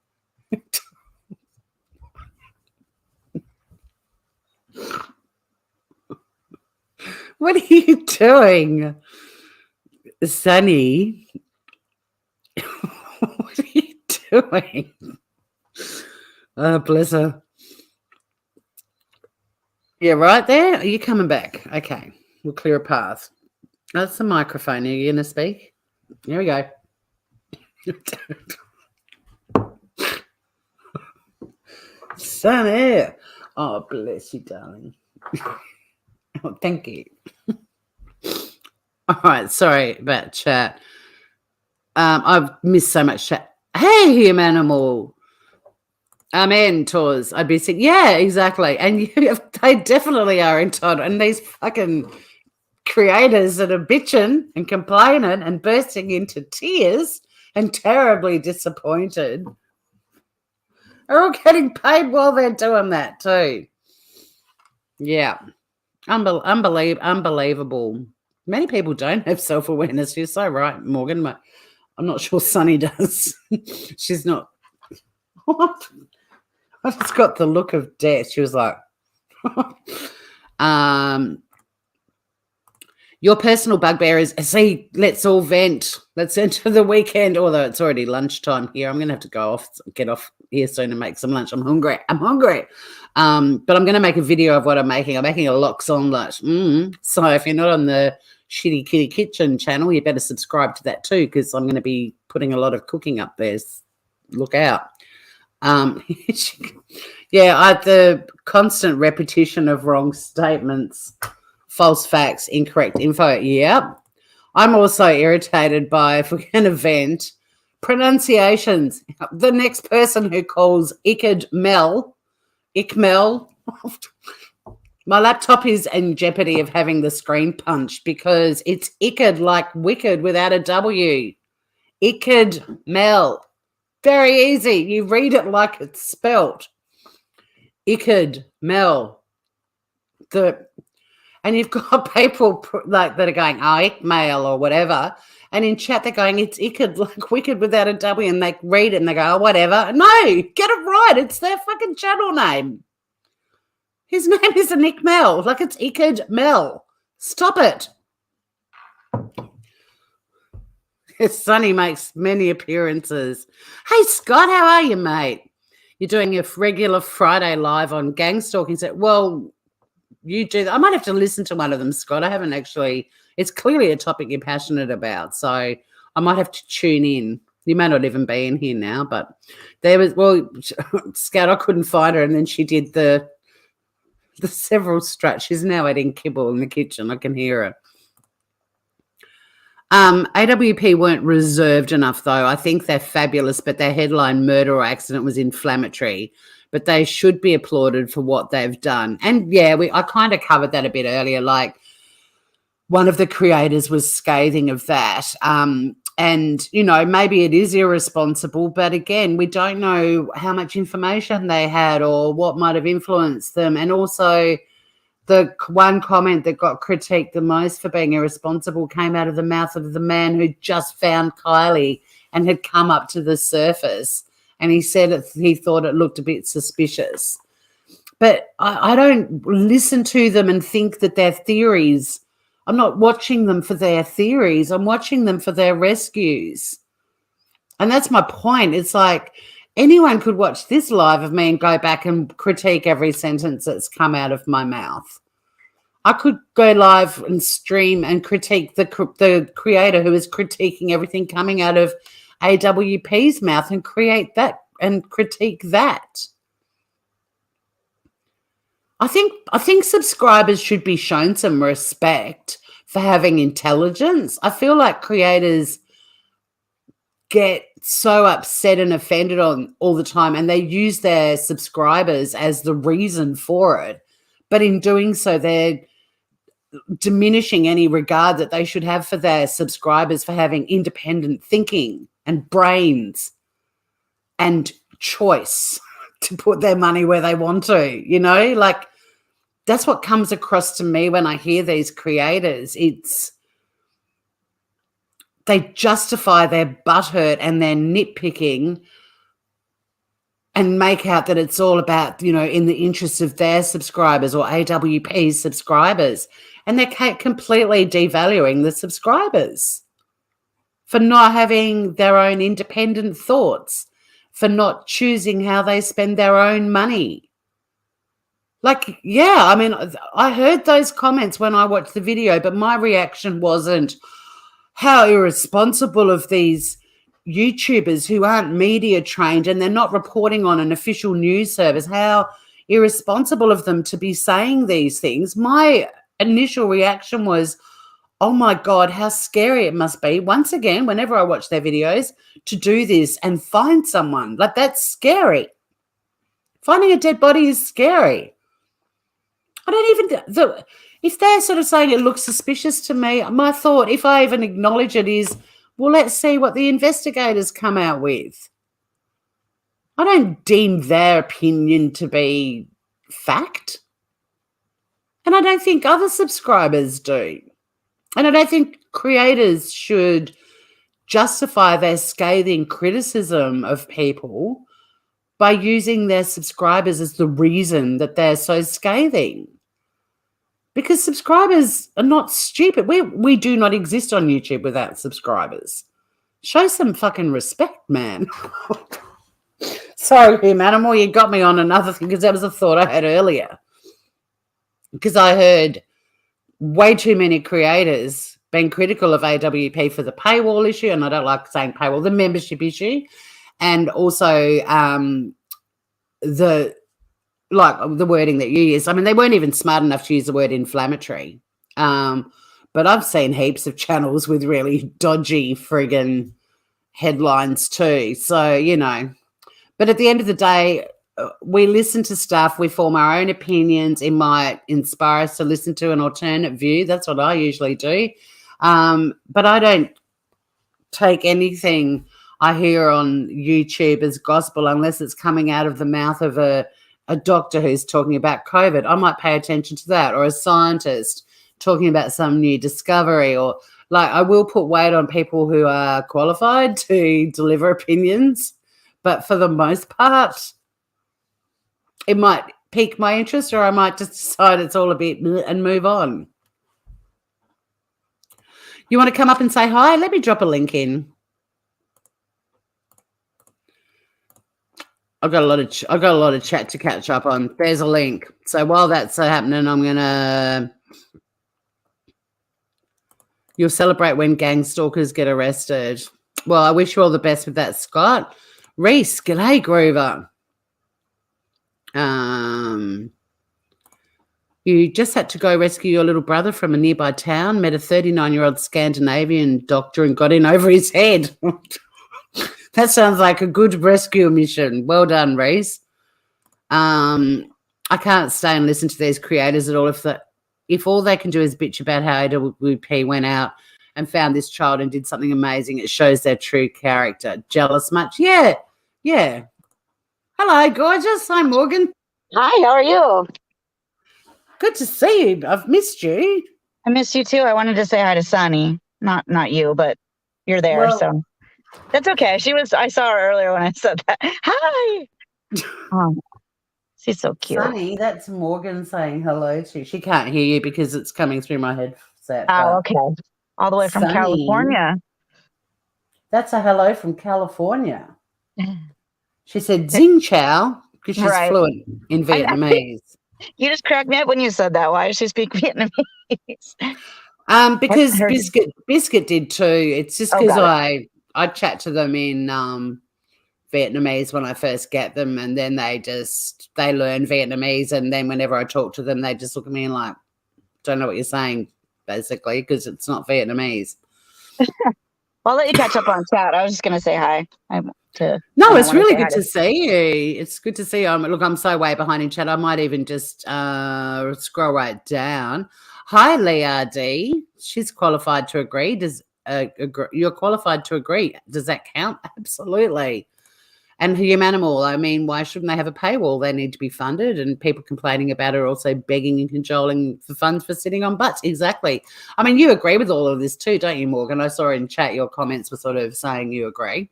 what are you doing, Sunny? What are you doing? Oh, bless her. Yeah, right there? Are you coming back? Okay, we'll clear a path. That's the microphone. Are you going to speak? Here we go. Sunny. Oh, bless you, darling. Oh, thank you. All right, sorry about chat. I've missed so much chat. Hey, him animal. Mentors. I'd be saying, yeah, exactly. And they definitely are entitled. And these fucking creators that are bitching and complaining and bursting into tears and terribly disappointed are all getting paid while they're doing that too. Yeah. Unbelievable. Many people don't have self-awareness. You're so right, Morgan. I'm not sure Sunny does. She's not. What? I just got the look of death. She was like, your personal bugbear is, see, let's all vent. Let's enter the weekend, although it's already lunchtime here. I'm going to have to get off here soon and make some lunch. I'm hungry. But I'm going to make a video of what I'm making. I'm making a lox omelette. So if you're not on the Shitty Kitty Kitchen channel, you better subscribe to that too, because I'm going to be putting a lot of cooking up there. Look out. The constant repetition of wrong statements, false facts, incorrect info. Yeah. I'm also irritated by, if we're going to vent, pronunciations. The next person who calls Ikmel, my laptop is in jeopardy of having the screen punched because it's Icked like wicked without a W. Ikmel. Very easy. You read it like it's spelt. Ikmel. And you've got people like that are going, Ikmail or whatever. And in chat, they're going, it's Icked like wicked without a W. And they read it and they go, oh, whatever. No, get it right. It's their fucking channel name. His name isn't Ikmel. Like, it's Ikmel. Stop it. Sonny makes many appearances. Hey, Scott, how are you, mate? You're doing a regular Friday live on gang stalking. Well, you do that. I might have to listen to one of them, Scott. I haven't actually. It's clearly a topic you're passionate about, so I might have to tune in. You may not even be in here now, but there was, Scout, I couldn't find her, and then she did the several struts. She's now eating kibble in the kitchen. I can hear her. AWP weren't reserved enough, though. I think they're fabulous, but their headline, murder or accident, was inflammatory. But they should be applauded for what they've done. And, yeah, I kind of covered that a bit earlier. Like, one of the creators was scathing of that. And, maybe it is irresponsible. But, again, we don't know how much information they had or what might have influenced them. And also, the one comment that got critiqued the most for being irresponsible came out of the mouth of the man who just found Kylie and had come up to the surface. And he said he thought it looked a bit suspicious. But I don't listen to them and think that their theories, I'm not watching them for their theories. I'm watching them for their rescues. And that's my point. It's like anyone could watch this live of me and go back and critique every sentence that's come out of my mouth. I could go live and stream and critique the creator who is critiquing everything coming out of AWP's mouth and create that and critique that. I think subscribers should be shown some respect for having intelligence. I feel like creators get so upset and offended on all the time, and they use their subscribers as the reason for it. But in doing so, they're diminishing any regard that they should have for their subscribers for having independent thinking and brains and choice to put their money where they want to, like that's what comes across to me when I hear these creators. They justify their butthurt and their nitpicking and make out that it's all about, in the interests of their subscribers or AWP's subscribers. And they're completely devaluing the subscribers for not having their own independent thoughts, for not choosing how they spend their own money. Like, yeah, I mean, I heard those comments when I watched the video, but my reaction wasn't how irresponsible of these YouTubers who aren't media trained and they're not reporting on an official news service, how irresponsible of them to be saying these things. My initial reaction was, oh my God, how scary it must be, once again, whenever I watch their videos, to do this and find someone. Like, that's scary. Finding a dead body is scary. I don't even if they're sort of saying it looks suspicious to me, my thought, if I even acknowledge it, is, well, let's see what the investigators come out with. I don't deem their opinion to be fact. And I don't think other subscribers do. And I don't think creators should justify their scathing criticism of people by using their subscribers as the reason that they're so scathing. Because subscribers are not stupid. We do not exist on YouTube without subscribers. Show some fucking respect, man. Sorry, Him Animal, you got me on another thing because that was a thought I had earlier. Because I heard way too many creators being critical of AWP for the paywall issue, and I don't like saying paywall, the membership issue, and also the wording that you use. I mean, they weren't even smart enough to use the word inflammatory. But I've seen heaps of channels with really dodgy friggin' headlines too. So, you know, but at the end of the day, we listen to stuff, we form our own opinions. It might inspire us to listen to an alternate view. That's what I usually do. But I don't take anything I hear on YouTube as gospel unless it's coming out of the mouth of a doctor who's talking about COVID. I might pay attention to that, or a scientist talking about some new discovery, or like I will put weight on people who are qualified to deliver opinions. But for the most part, it might pique my interest, or I might just decide it's all a bit and move on. You want to come up and say hi? Let me drop a link in. I've got a lot of chat to catch up on. There's a link. So while that's happening, I'm gonna. You'll celebrate when gang stalkers get arrested. Well, I wish you all the best with that, Scott. Reese, g'day, Groover. You just had to go rescue your little brother from a nearby town, met a 39-year-old Scandinavian doctor and got in over his head. That sounds like a good rescue mission. Well done, Reese. I can't stay and listen to these creators at all. If all they can do is bitch about how AWP went out and found this child and did something amazing, it shows their true character. Jealous much? Yeah. Hello, gorgeous. Hi, Morgan. Hi, how are you? Good to see you. I've missed you. I missed you too. I wanted to say hi to Sunny. Not you, but you're there, well, so that's okay. I saw her earlier when I said that. Hi. Oh, she's so cute. Sunny, that's Morgan saying hello to you. She can't hear you because it's coming through my headset. Oh, okay. All the way from Sunny, California. That's a hello from California. She said Xing Chao because she's fluent in Vietnamese. You just cracked me up when you said that. Why does she speak Vietnamese? Because Biscuit did too. It's just because I chat to them in Vietnamese when I first get them, and then they learn Vietnamese, and then whenever I talk to them, they just look at me and like, don't know what you're saying, basically, because it's not Vietnamese. Well, I'll let you catch up on chat. I was just gonna say hi. It's really good to see you. It's good to see you. Look, I'm so way behind in chat. I might even just scroll right down. Hi, Leah D. She's qualified to agree. You're qualified to agree. Does that count? Absolutely. And Humanimal, I mean, why shouldn't they have a paywall? They need to be funded, and people complaining about it are also begging and cajoling for funds for sitting on butts. Exactly. I mean, you agree with all of this too, don't you, Morgan? I saw in chat your comments were sort of saying you agree.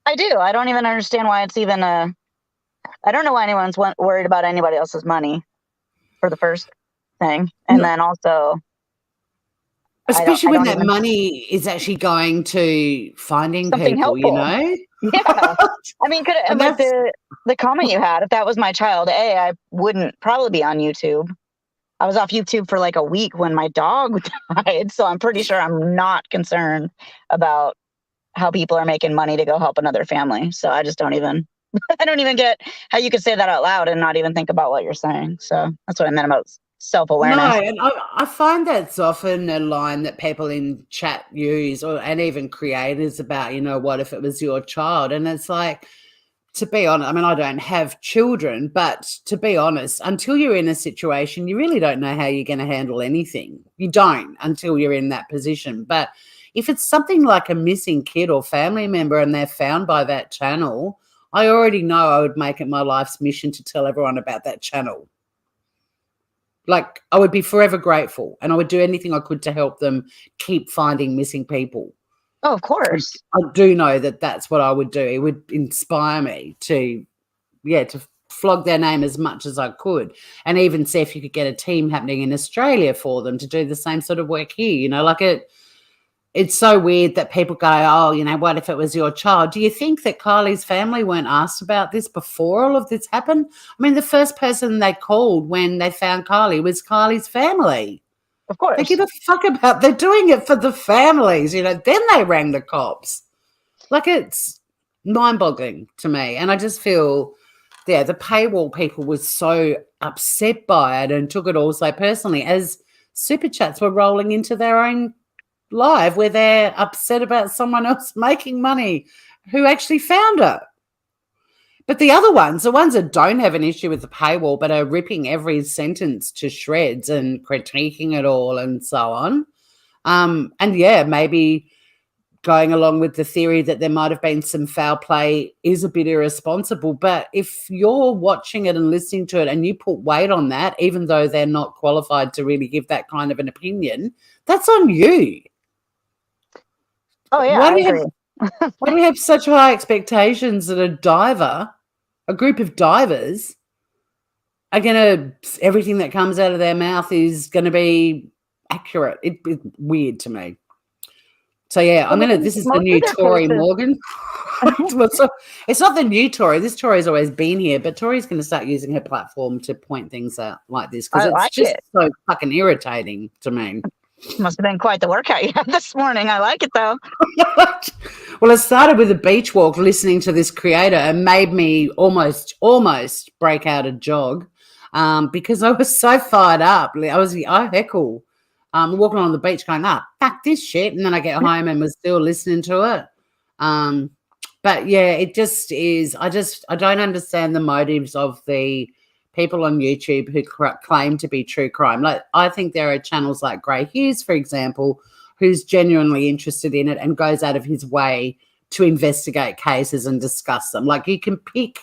I do. I don't even understand why it's even I don't know why anyone's worried about anybody else's money for the first thing. And then also... Especially when that money is actually going to finding something people, helpful. You know? Yeah. I mean, like the comment you had, if that was my child, I wouldn't probably be on YouTube. I was off YouTube for like a week when my dog died. So I'm pretty sure I'm not concerned about how people are making money to go help another family. So I just don't even get how you could say that out loud and not even think about what you're saying. So that's what I meant about self-awareness. No, and I find that's often a line that people in chat use, and even creators about, you know, what if it was your child? And it's like, to be honest, I mean, I don't have children, but to be honest, until you're in a situation, you really don't know how you're going to handle anything. You don't until you're in that position. But if it's something like a missing kid or family member and they're found by that channel, I already know I would make it my life's mission to tell everyone about that channel. Like, I would be forever grateful, and I would do anything I could to help them keep finding missing people. Oh, of course. I do know that that's what I would do. It would inspire me to flog their name as much as I could, and even see if you could get a team happening in Australia for them to do the same sort of work here. You know, like it's so weird that people go, oh, you know, what if it was your child? Do you think that Kylie's family weren't asked about this before all of this happened? I mean, the first person they called when they found Kylie was Kylie's family. Of course. They give a fuck about, they're doing it for the families, you know. Then they rang the cops. Like, it's mind-boggling to me. And I just feel, yeah, the paywall people were so upset by it and took it all so personally, as super chats were rolling into their own live where they're upset about someone else making money who actually found it. But the other ones, the ones that don't have an issue with the paywall but are ripping every sentence to shreds and critiquing it all and so on, and yeah, maybe going along with the theory that there might have been some foul play is a bit irresponsible. But if you're watching it and listening to it and you put weight on that, even though they're not qualified to really give that kind of an opinion, that's on you. Oh, yeah, Why do we have such high expectations that a group of divers are going to, everything that comes out of their mouth is going to be accurate? It's weird to me. So, yeah, this is the new Tory Morgan. Well, so it's not the new Tory. This Tory's always been here, but Tory's going to start using her platform to point things out like this, because it's just so fucking irritating to me. Must have been quite the workout you had this morning. I like it, though. Well, it started with a beach walk listening to this creator and made me almost break out a jog, because I was so fired up. I heckle. Walking on the beach going, fuck this shit. And then I get home and was still listening to it. But yeah, it just is. I don't understand the motives of the people on YouTube who claim to be true crime. Like, I think there are channels like Grey Hughes, for example, who's genuinely interested in it and goes out of his way to investigate cases and discuss them. Like, you can pick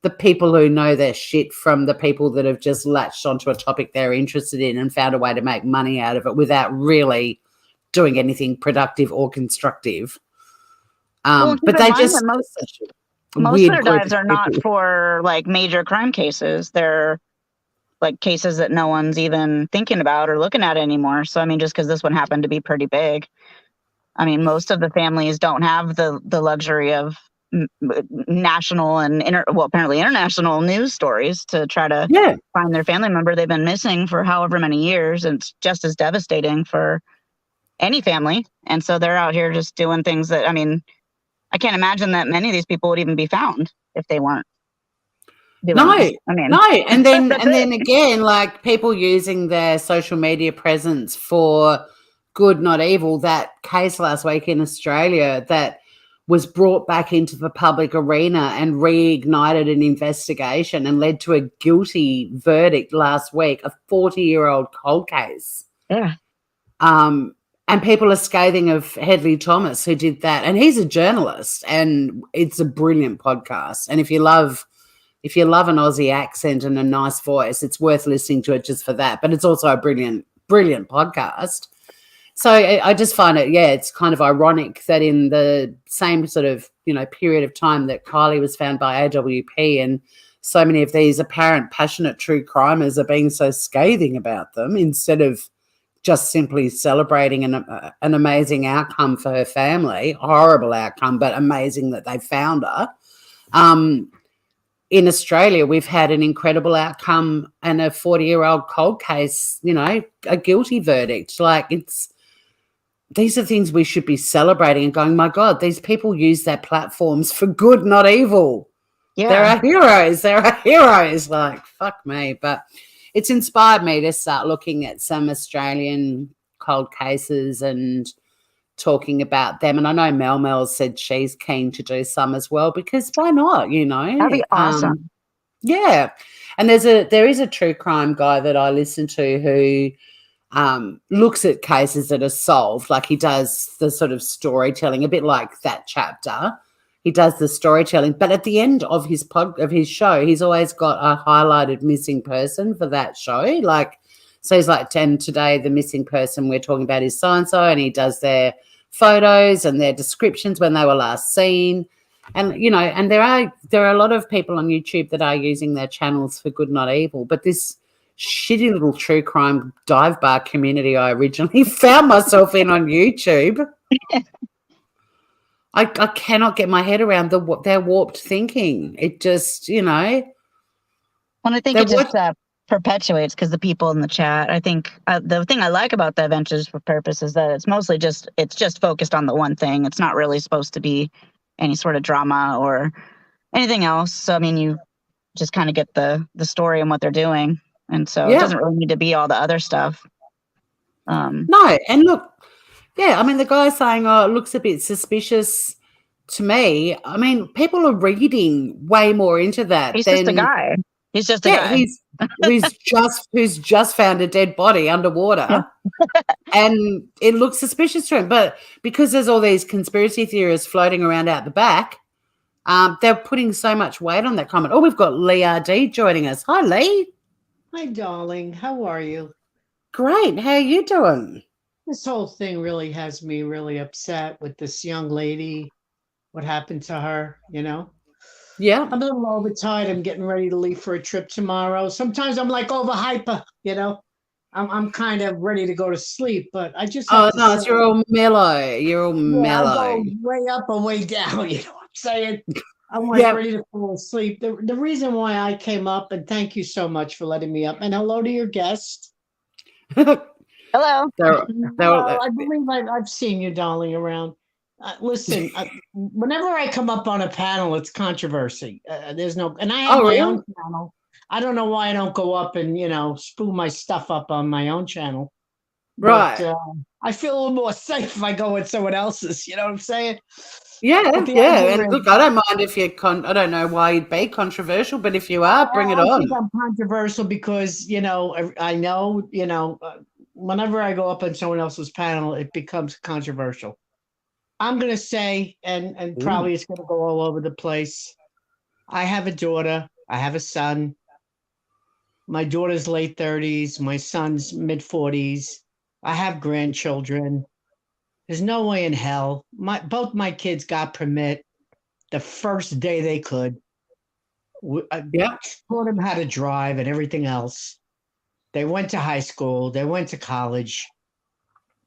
the people who know their shit from the people that have just latched onto a topic they're interested in and found a way to make money out of it without really doing anything productive or constructive. But they just... Most of their dives are not for, like, major crime cases. They're, like, cases that no one's even thinking about or looking at anymore. So, I mean, just because this one happened to be pretty big. I mean, most of the families don't have the luxury of national and apparently international news stories to try to find their family member they've been missing for however many years. And it's just as devastating for any family. And so they're out here just doing things that, I mean, I can't imagine that many of these people would even be found if they weren't doing this. No. And then again, like, people using their social media presence for good, not evil. That case last week in Australia that was brought back into the public arena and reignited an investigation and led to a guilty verdict last week, a 40-year-old cold case. Yeah. And people are scathing of Hedley Thomas, who did that. And he's a journalist, and it's a brilliant podcast. And if you love an Aussie accent and a nice voice, it's worth listening to it just for that. But it's also a brilliant, brilliant podcast. So I just find it, it's kind of ironic that in the same sort of, period of time that Kylie was found by AWP, and so many of these apparent passionate true crimers are being so scathing about them instead of just simply celebrating an amazing outcome for her family, horrible outcome, but amazing that they found her. In Australia, we've had an incredible outcome and a 40-year-old cold case, a guilty verdict. Like, these are things we should be celebrating and going, my God, these people use their platforms for good, not evil. Yeah. There are heroes. Like, fuck me. But it's inspired me to start looking at some Australian cold cases and talking about them. And I know Mel said she's keen to do some as well, because why not, you know? That'd be awesome. Yeah. And there is a true crime guy that I listen to who looks at cases that are solved. Like, he does the sort of storytelling, a bit like that chapter. He does the storytelling, but at the end of his show, he's always got a highlighted missing person for that show. Like, so he's like, and today the missing person we're talking about is so-and-so, and he does their photos and their descriptions when they were last seen. And, you know, and there are a lot of people on YouTube that are using their channels for good, not evil. But this shitty little true crime dive bar community I originally found myself in on YouTube, I cannot get my head around their warped thinking. It just, you know. Well, I think it just perpetuates, because the people in the chat, I think the thing I like about the Adventures for Purpose is that it's mostly just focused on the one thing. It's not really supposed to be any sort of drama or anything else. So, I mean, you just kind of get the story and what they're doing. And so it doesn't really need to be all the other stuff. No, and look, yeah, I mean, the guy saying, oh, it looks a bit suspicious to me. I mean, people are reading way more into that. He's just a guy. He's just a guy. who's just found a dead body underwater. And it looks suspicious to him. But because there's all these conspiracy theorists floating around out the back, they're putting so much weight on that comment. Oh, we've got Lee RD joining us. Hi, Lee. Hi, darling. How are you? Great. How are you doing? This whole thing really has me really upset with this young lady. What happened to her, you know? Yeah. I'm a little overtired. I'm getting ready to leave for a trip tomorrow. Sometimes I'm like over hyper, you know? I'm kind of ready to go to sleep, but I just you're all mellow. You're all mellow. I go way up or way down, you know what I'm saying? I'm like ready to fall asleep. The reason why I came up, and thank you so much for letting me up, and hello to your guest. Hello. I believe I've seen you, darling, around. Listen, whenever I come up on a panel, it's controversy. There's no, and I have my own channel. I don't know why I don't go up and, you know, spool my stuff up on my own channel. Right. But, I feel a little more safe if I go with someone else's. You know what I'm saying? Yeah. And look, I don't mind if you're I don't know why you'd be controversial, but if you are, bring it on. I think I'm controversial because, you know, I know, you know, whenever I go up on someone else's panel, it becomes controversial. I'm going to say, and probably it's going to go all over the place. I have a daughter. I have a son. My daughter's late 30s. My son's mid 40s. I have grandchildren. There's no way in hell. Both my kids got permit the first day they could. I taught them how to drive and everything else. They went to high school. They went to college.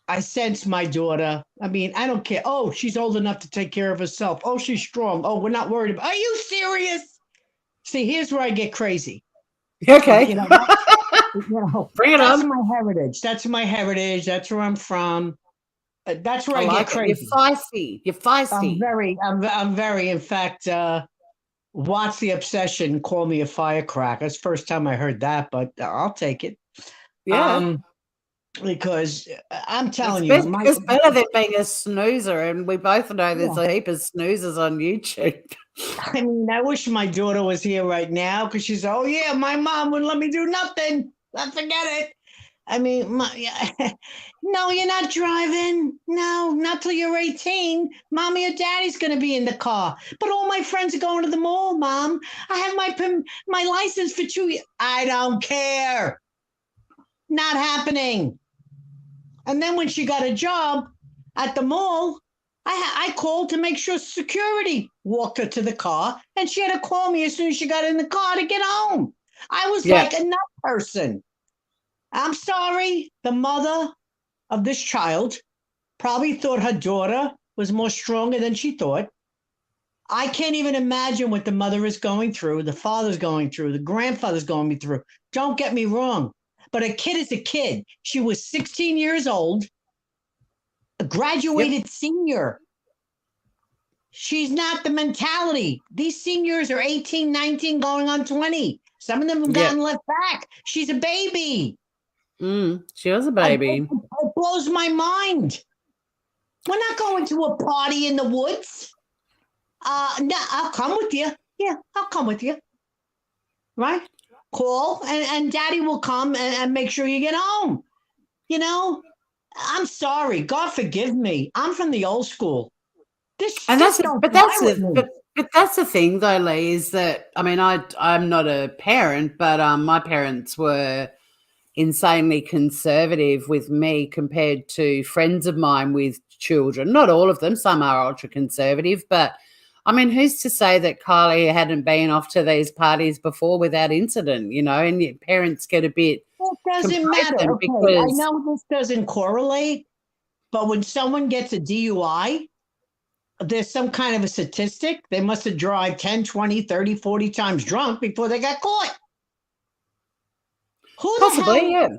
I sense my daughter. I mean, I don't care. Oh, she's old enough to take care of herself. Oh, she's strong. Oh, we're not worried about. Are you serious? See, here's where I get crazy. Okay. You know, bring it on. That's my heritage. That's my heritage. That's where I'm from. That's where I get crazy. You're feisty. I'm very. In fact, Watch the Obsession called me a firecracker. It's the first time I heard that, but I'll take it. Yeah. Because I'm telling you, it's better than being a snoozer, and we both know there's a heap of snoozers on YouTube. I mean, I wish my daughter was here right now because she's, oh yeah, my mom wouldn't let me do nothing. Forget it. I mean, no, you're not driving. No, not till you're 18. Mommy or daddy's going to be in the car. But all my friends are going to the mall, Mom. I have my license for 2 years. I don't care. Not happening. And then when she got a job at the mall, I called to make sure security walked her to the car, and she had to call me as soon as she got in the car to get home. I was like a nut person. I'm sorry. The mother of this child probably thought her daughter was more stronger than she thought. I can't even imagine what the mother is going through, the father's going through, the grandfather's going through. Don't get me wrong. But a kid is a kid. She was 16 years old, a graduated senior. She's not the mentality. These seniors are 18, 19, going on 20. Some of them have gotten left back. She's a baby. She was a baby. It blows my mind. We're not going to a party in the woods. No, I'll come with you. Yeah, I'll come with you. Right? Call and daddy will come and make sure you get home. You know, I'm sorry. God forgive me. I'm from the old school. And This don't fly with me. but that's the thing though, Lee, is that I mean I'm not a parent, but my parents were insanely conservative with me compared to friends of mine with children. Not all of them, some are ultra conservative, but I mean, who's to say that Kylie hadn't been off to these parties before without incident, you know, and your parents get a bit It doesn't matter. complacent Okay, I because know this doesn't correlate, but when someone gets a DUI, there's some kind of a statistic. They must have driven 10, 20, 30, 40 times drunk before they got caught. Who the possibly, hell? yeah.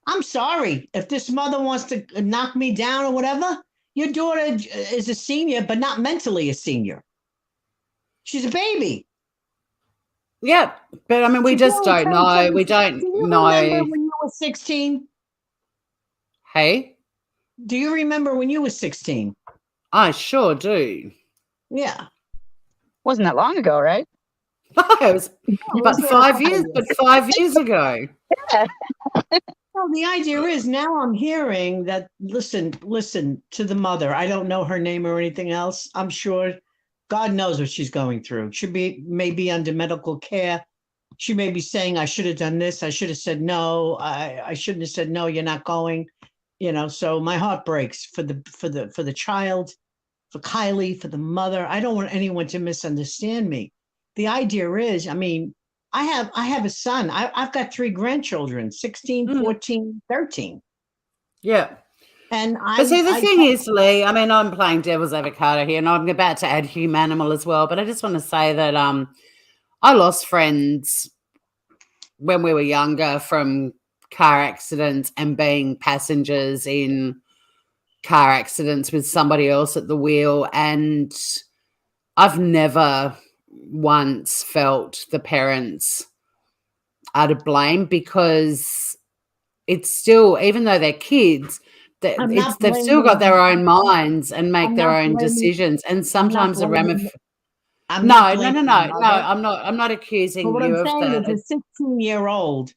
I'm sorry. If this mother wants to knock me down or whatever, your daughter is a senior, but not mentally a senior. She's a baby. Yeah, but I mean, we just don't know. We don't Do you know. remember when you were 16? Hey, Do you remember when you were 16? I sure do. Yeah. Wasn't that long ago, right? It was, but 5 years ago. Well, the idea is now I'm hearing that, listen to the mother. I don't know her name or anything else. I'm sure God knows what she's going through. She may be under medical care. She may be saying, I should have done this. I should have said no. I shouldn't have said no, you're not going. You know, so my heart breaks for the child, for Kylie, for the mother. I don't want anyone to misunderstand me. The idea is, I mean, I have a son. I've got 3 grandchildren, 16, 14, 13. Yeah. And But see, the thing is, Lee, I mean, I'm playing devil's avocado here, and I'm about to add humanimal as well, but I just want to say that I lost friends when we were younger from car accidents and being passengers in car accidents with somebody else at the wheel, and I've never once felt the parents are to blame because it's still, even though they're kids, they've still got their own minds and make their own decisions, and sometimes the ramifications. No, I'm not accusing what you I'm of saying that. is a 16-year-old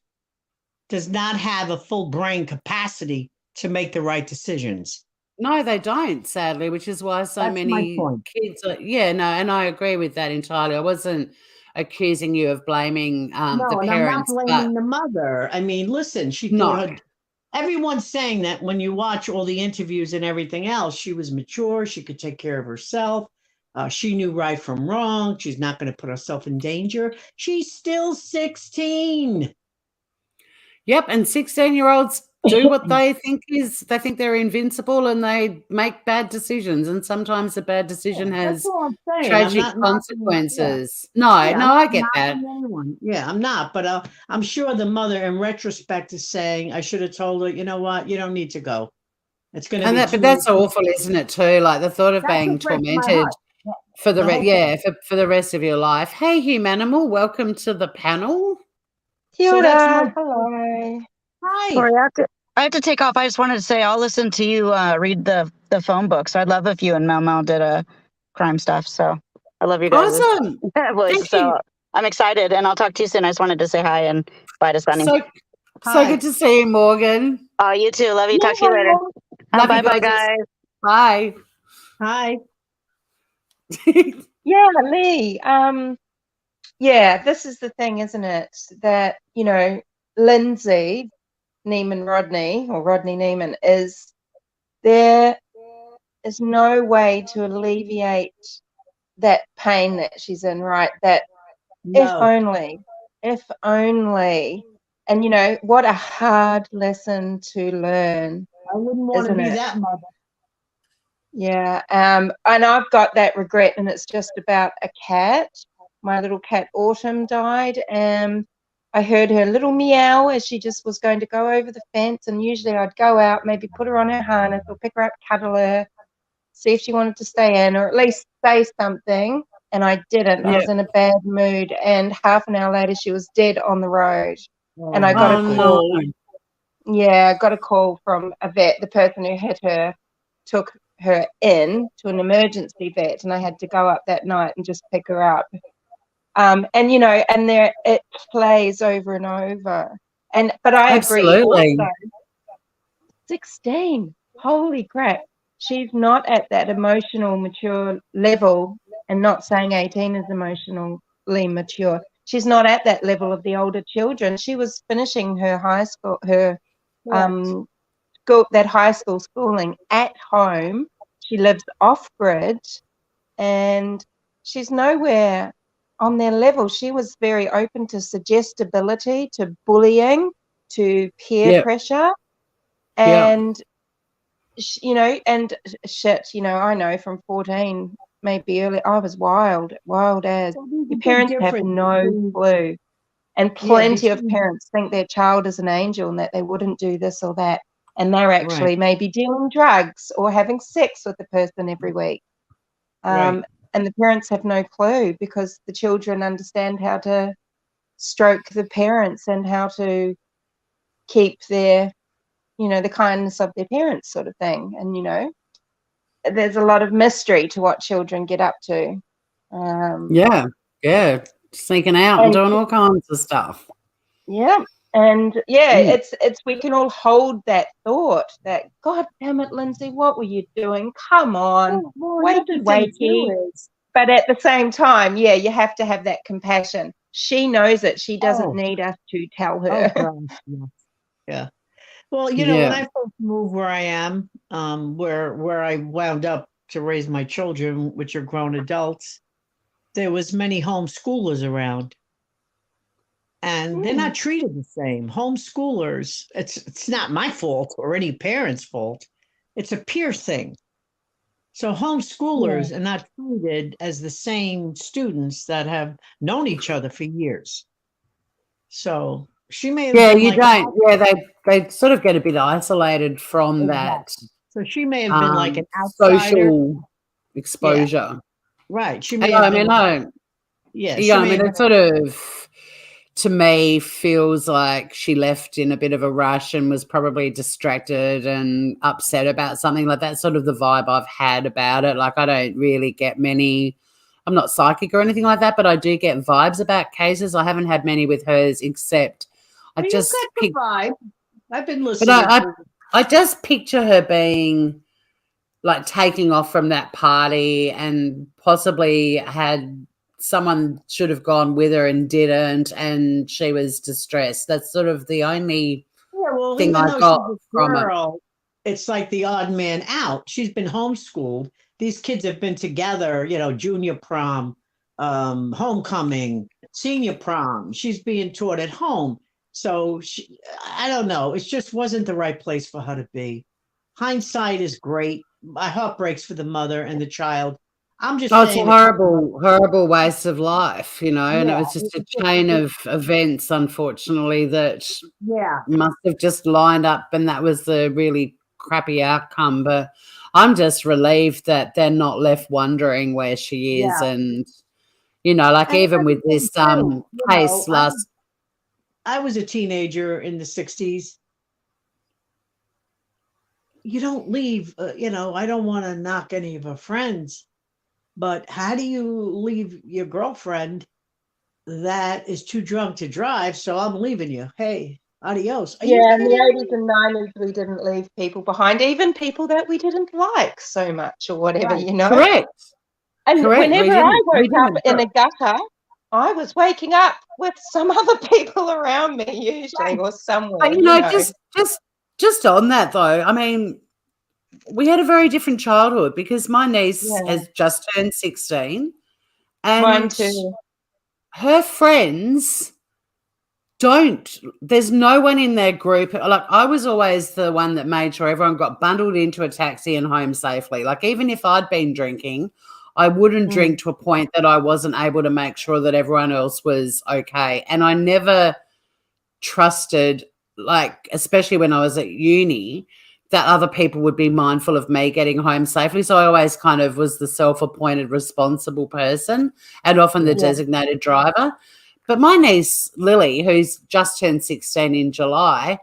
does not have a full brain capacity to make the right decisions. No, they don't, sadly, which is why so That's many my point. kids are, yeah, no, and I agree with that entirely. I wasn't accusing you of blaming the And parents, I'm not blaming the mother. I mean, listen, she thought no. everyone's saying that when you watch all the interviews and everything else, she was mature, she could take care of herself. She knew right from wrong. She's not going to put herself in danger. She's still 16. Yep, and 16-year-olds do what they think they're invincible, and they make bad decisions, and sometimes a bad decision has tragic consequences. I get that. Yeah, I'm not, but I'm sure the mother in retrospect is saying, I should have told her, you know what, you don't need to go. It's going to be but that's awful, isn't it, too? Like the thought of being tormented for the for the rest of your life. Hey, Humanimal, welcome to the panel. Hilda, hello. Hi. Sorry, I have to take off. I just wanted to say I'll listen to you read the phone book. So I'd love if you and Mel did a crime stuff. So I love you guys. Awesome. Voice. So I'm excited, and I'll talk to you soon. I just wanted to say hi and bye to Sunny. So good to see you, Morgan. Oh, you too. Love you. Talk to you later. Bye, guys. Bye. Hi. Yeah, Lee. Yeah, this is the thing, isn't it? That, you know, Lindsay Neiman Rodney, or Rodney Neiman, there is no way to alleviate that pain that she's in, right? That if only, and you know, what a hard lesson to learn. I wouldn't want to be that mother. Yeah, and I've got that regret, and it's just about a cat. My little cat Autumn died, and I heard her little meow as she just was going to go over the fence, and usually I'd go out, maybe put her on her harness or pick her up, cuddle her, see if she wanted to stay in, or at least say something, and I didn't. I was in a bad mood, and half an hour later she was dead on the road, and I got a call. Yeah, I got a call from a vet. The person who hit her took her in to an emergency vet, and I had to go up that night and just pick her up. And and there it plays over and over. But I agree also. 16, holy crap! She's not at that emotional mature level, and not saying 18 is emotionally mature. She's not at that level of the older children. She was finishing her high school, that high school schooling at home. She lives off grid, and she's nowhere on their level. She was very open to suggestibility, to bullying, to peer pressure, and and shit. I know from 14, maybe early, I was wild as. Your parents have no clue. And plenty of parents think their child is an angel and that they wouldn't do this or that. And they're actually maybe dealing drugs or having sex with the person every week. And the parents have no clue, because the children understand how to stroke the parents and how to keep their, the kindness of their parents, sort of thing. And, there's a lot of mystery to what children get up to. Sneaking out and doing all kinds of stuff. Yeah. And it's we can all hold that thought that, God damn it, Lindsay, what were you doing? Come on, wakey. But at the same time, you have to have that compassion. She knows it. She doesn't need us to tell her. Yeah. Well, when I first moved where I am, where I wound up to raise my children, which are grown adults, there was many homeschoolers around. And they're not treated the same. Homeschoolers, it's not my fault or any parent's fault. It's a peer thing. So homeschoolers are not treated as the same students that have known each other for years. So she may have been they sort of get a bit isolated from that. So she may have been like an outsider. Social exposure. Yeah. Right. She may have been. It sort of, to me, feels like she left in a bit of a rush and was probably distracted and upset about something. Like, that's sort of the vibe I've had about it. Like, I don't really get many, I'm not psychic or anything like that, but I do get vibes about cases. I haven't had many with hers, except I just picked the vibe. I've been listening. But I just picture her being like taking off from that party, and possibly had someone should have gone with her and didn't, and she was distressed. That's sort of the only thing I got from it. It's like the odd man out. She's been homeschooled. These kids have been together, junior prom, homecoming, senior prom. She's being taught at home. So I don't know. It just wasn't the right place for her to be. Hindsight is great. My heart breaks for the mother and the child. I'm just saying, it's a horrible waste of life, and it was just a chain of events, unfortunately, that must have just lined up, and that was the really crappy outcome. But I'm just relieved that they're not left wondering where she is. And, even with this case last. I was a teenager in the 60s. You don't leave, I don't want to knock any of her friends, but how do you leave your girlfriend that is too drunk to drive? So I'm leaving you. Hey, adios. In the 80s and 90s, we didn't leave people behind, even people that we didn't like so much or whatever, Correct. And whenever I woke up in a gutter, I was waking up with some other people around me, usually, or somewhere. But, just on that, though, I mean, we had a very different childhood, because my niece has just turned 16, and mine too. Her friends there's no one in their group. Like, I was always the one that made sure everyone got bundled into a taxi and home safely. Like, even if I'd been drinking, I wouldn't drink to a point that I wasn't able to make sure that everyone else was okay. And I never trusted, like, especially when I was at uni, that other people would be mindful of me getting home safely. So I always kind of was the self-appointed responsible person, and often the designated driver. But my niece, Lily, who's just turned 16 in July,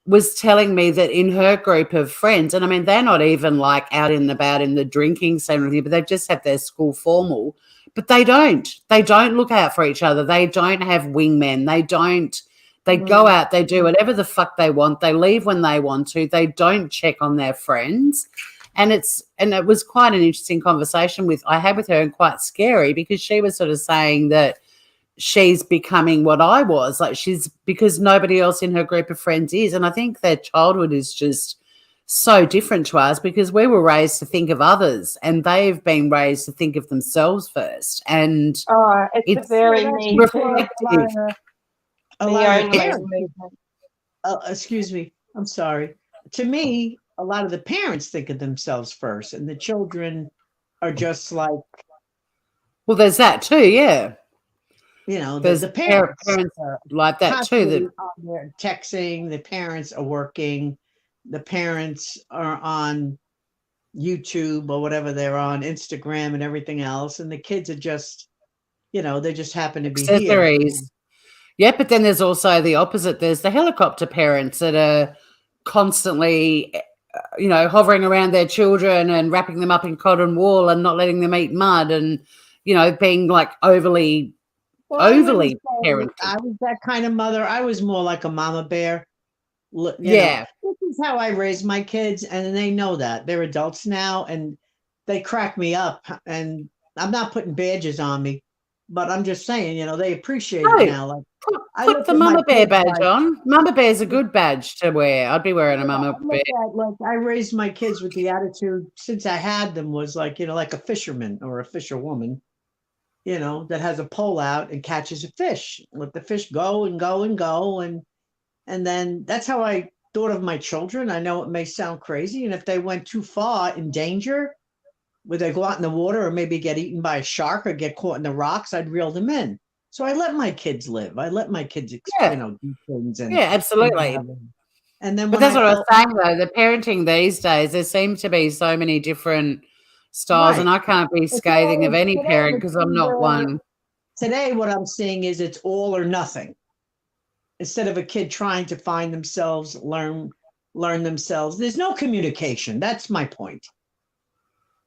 was telling me that in her group of friends, and I mean, they're not even like out and about in the drinking scene with you, but they just have their school formal. But they don't look out for each other. They don't have wingmen. They go out, they do whatever the fuck they want. They leave when they want to. They don't check on their friends. And it was quite an interesting conversation I had with her, and quite scary, because she was sort of saying that she's becoming what I was, like because nobody else in her group of friends is. And I think their childhood is just so different to us, because we were raised to think of others and they've been raised to think of themselves first. And it's a very me reflective. Excuse me. I'm sorry. To me, a lot of the parents think of themselves first, and the children are just like. Well, there's that too, yeah. You know, there's the parents are like that too. They're texting, the parents are working, the parents are on YouTube or whatever they're on, Instagram and everything else, and the kids are just, they just happen to be here. Yeah, but then there's also the opposite. There's the helicopter parents that are constantly, hovering around their children and wrapping them up in cotton wool and not letting them eat mud, and, being like overly parenting. I was that kind of mother. I was more like a mama bear. Yeah. This is how I raised my kids, and they know that. They're adults now, and they crack me up. And I'm not putting badges on me, but I'm just saying, they appreciate it now. Like, put the mama bear badge on. Mama bear's a good badge to wear. I'd be wearing a mama bear. I raised my kids with the attitude, since I had them, was like, like a fisherman or a fisherwoman, that has a pole out and catches a fish. Let the fish go and go and go. And then that's how I thought of my children. I know it may sound crazy. And if they went too far in danger, would they go out in the water or maybe get eaten by a shark or get caught in the rocks, I'd reel them in. So I let my kids live. I let my kids, do things. And, yeah, absolutely. And then, but that's what I was saying though. The parenting these days, there seem to be so many different styles, and I can't be scathing of any parent because I'm not one. Today, what I'm seeing is it's all or nothing. Instead of a kid trying to find themselves, learn themselves, there's no communication. That's my point.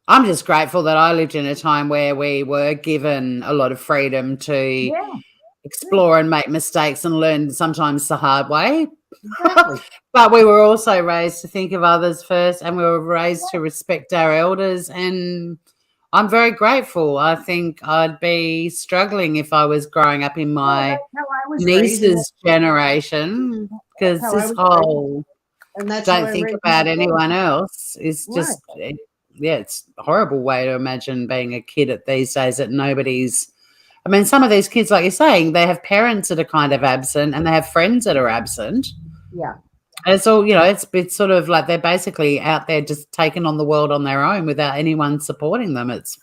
I'm just grateful that I lived in a time where we were given a lot of freedom to explore and make mistakes and learn sometimes the hard way. Exactly. But we were also raised to think of others first, and we were raised to respect our elders, and I'm very grateful. I think I'd be struggling if I was growing up in my niece's generation, because this whole don't think about anyone else is just... Yeah, it's a horrible way to imagine being a kid at these days, that nobody's... I mean, some of these kids, like you're saying, they have parents that are kind of absent and they have friends that are absent. Yeah. And it's all, it's sort of like they're basically out there just taking on the world on their own without anyone supporting them. It's,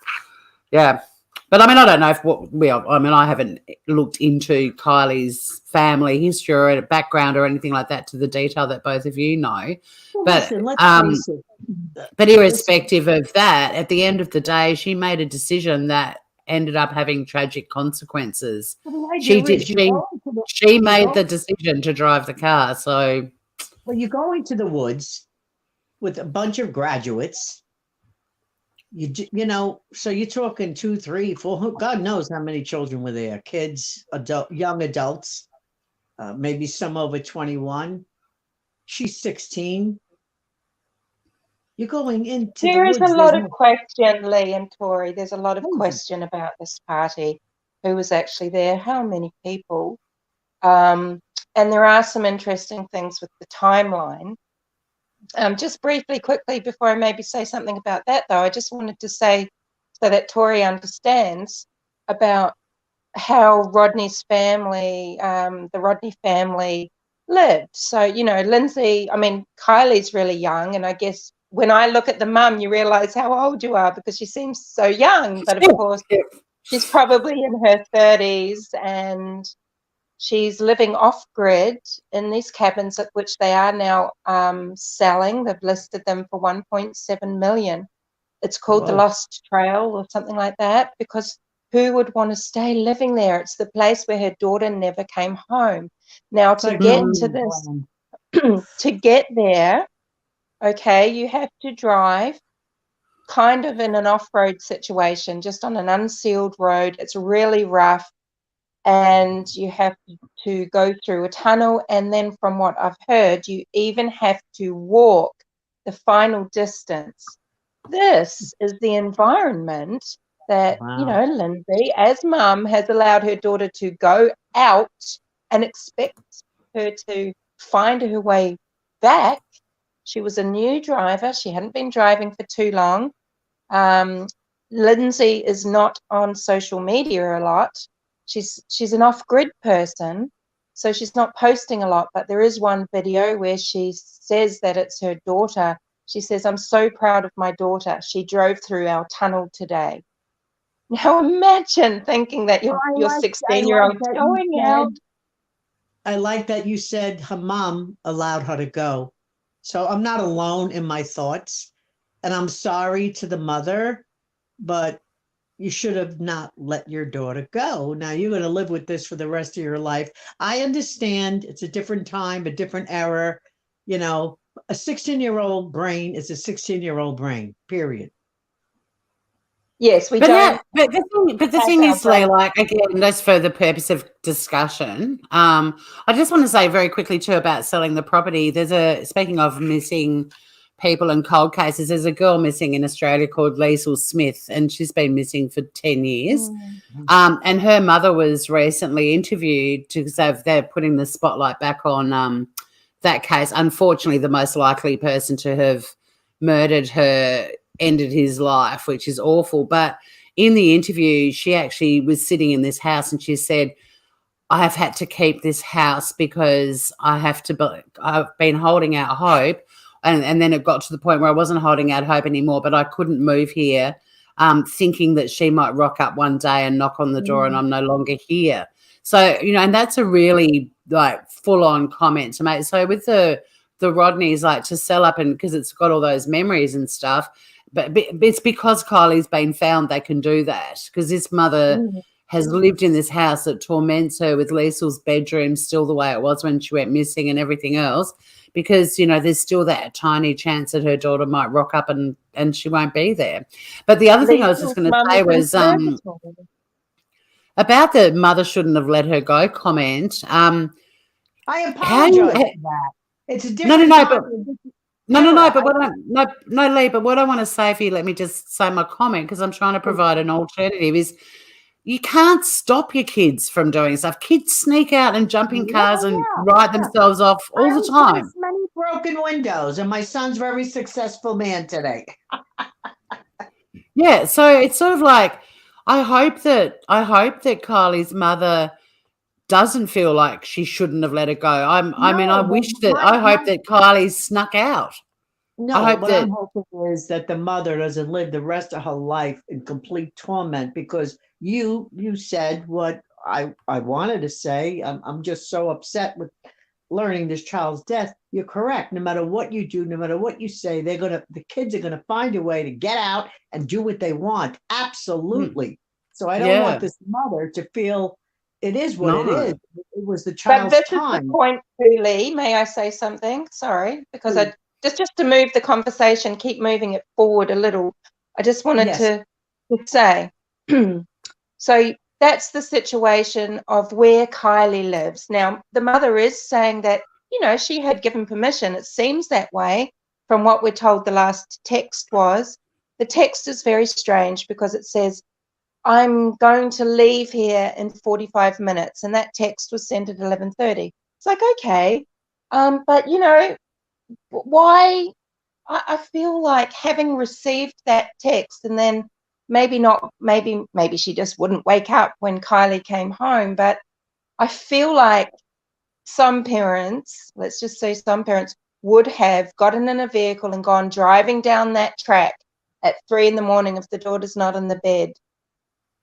yeah. But I mean, I don't know if I haven't looked into Kylie's family history or background or anything like that to the detail that both of you know. Well, but listen, let's face it. But irrespective of that, at the end of the day, she made a decision that ended up having tragic consequences. She made the decision to drive the car. So, well, you go into the woods with a bunch of graduates. So you're talking 2, 3, 4, God knows how many children were there. Kids, young adults, maybe some over 21. She's 16. You're going into there is a lot of question, Lee and Tori. There's a lot of question about this party. Who was actually there? How many people? And there are some interesting things with the timeline. Just briefly, quickly, before I maybe say something about that, though, I just wanted to say, so that Tori understands, about how Rodney's family, the Rodney family, lived. So, Lindsay, Kylie's really young, and I guess when I look at the mum, you realise how old you are because she seems so young. But of course, she's probably in her 30s, and she's living off-grid in these cabins, at which they are now selling. They've listed them for $1.7 million. It's called the Lost Trail or something like that, because who would want to stay living there? It's the place where her daughter never came home. Now, to get to this, to get there, okay, you have to drive kind of in an off-road situation, just on an unsealed road. It's really rough, and you have to go through a tunnel, and then from what I've heard, you even have to walk the final distance. This is the environment that, you know, Lindsay, as mum, has allowed her daughter to go out and expects her to find her way back. She was a new driver. She hadn't been driving for too long. Lindsay is not on social media a lot. She's an off-grid person, so she's not posting a lot, but there is one video where she says that it's her daughter. She says, "I'm so proud of my daughter. She drove through our tunnel today." Now imagine thinking that your 16-year-old going out. I like that you said her mom allowed her to go. So I'm not alone in my thoughts. And I'm sorry to the mother, but you should have not let your daughter go. Now you're going to live with this for the rest of your life. I understand it's a different time, a different era. You know, a 16-year-old brain is a 16-year-old brain, period. Yes, we But don't. but the thing is, Lee, like, again, that's for the purpose of discussion. I just want to say very quickly too about selling the property. Speaking of missing people and cold cases, there's a girl missing in Australia called Liesl Smith, and she's been missing for 10 years. And her mother was recently interviewed because they're putting the spotlight back on that case. Unfortunately, the most likely person to have murdered her ended his life, which is awful. But in the interview, she actually was sitting in this house and she said, "I have had to keep this house because I've been holding out hope." And then it got to the point where I wasn't holding out hope anymore, but I couldn't move here, thinking that she might rock up one day and knock on the door and I'm no longer here. So, you know, and that's a really like full on comment to make. So with the Rodneys, like, to sell up, and because it's got all those memories and stuff, but it's because Kylie's been found they can do that, because this mother has lived in this house that torments her, with Liesl's bedroom still the way it was when she went missing and everything else, because, you know, there's still that tiny chance that her daughter might rock up and she won't be there. But the other thing I was just going to say was about the mother shouldn't have let her go comment. I apologize for that. It's a different Lee, but what I want to say, if you let me just say my comment, because I'm trying to provide an alternative, is you can't stop your kids from doing stuff. Kids sneak out and jump in cars and write themselves off all the time. Many broken windows, and my son's a very successful man today. Yeah, so it's sort of like, I hope that Kylie's mother doesn't feel like she shouldn't have let her go. I hope that Kylie snuck out. No, I'm hoping is that the mother doesn't live the rest of her life in complete torment, because you said what I wanted to say. I'm just so upset with learning this child's death. You're correct. No matter what you do, no matter what you say, the kids are gonna find a way to get out and do what they want. Absolutely. So I don't want this mother to feel it is what it is. It was the child's time. But this is the point too, Lee. May I say something? Sorry, because I just to move the conversation, keep moving it forward a little. I just wanted to say, so that's the situation of where Kylie lives. Now, the mother is saying that, you know, she had given permission. It seems that way from what we're told the last text was. The text is very strange because it says, "I'm going to leave here in 45 minutes. And that text was sent at 11:30. It's like, okay. But, you know, why? I feel like, having received that text, and then maybe she just wouldn't wake up when Kylie came home. But I feel like some parents, let's just say some parents, would have gotten in a vehicle and gone driving down that track at 3 a.m. if the daughter's not in the bed.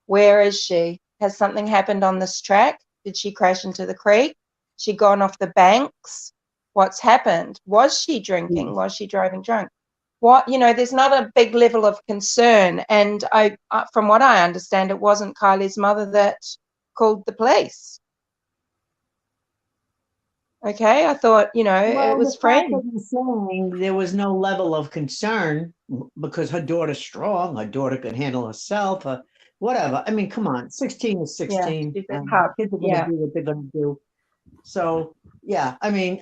Where is she? Has something happened on this track? Did she crash into the creek? She gone off the banks? What's happened? Was she drinking? Was she driving drunk? What, you know, there's not a big level of concern. And from what I understand, it wasn't Kylie's mother that called the police. Okay, I thought, you know, Well, it was the fact friends. that you're saying there was no level of concern because her daughter's strong, her daughter can handle herself, whatever. I mean, come on, 16 is Yeah, 16. she's a hub. Kids are going to Yeah. do what they're going to do. So, yeah, I mean,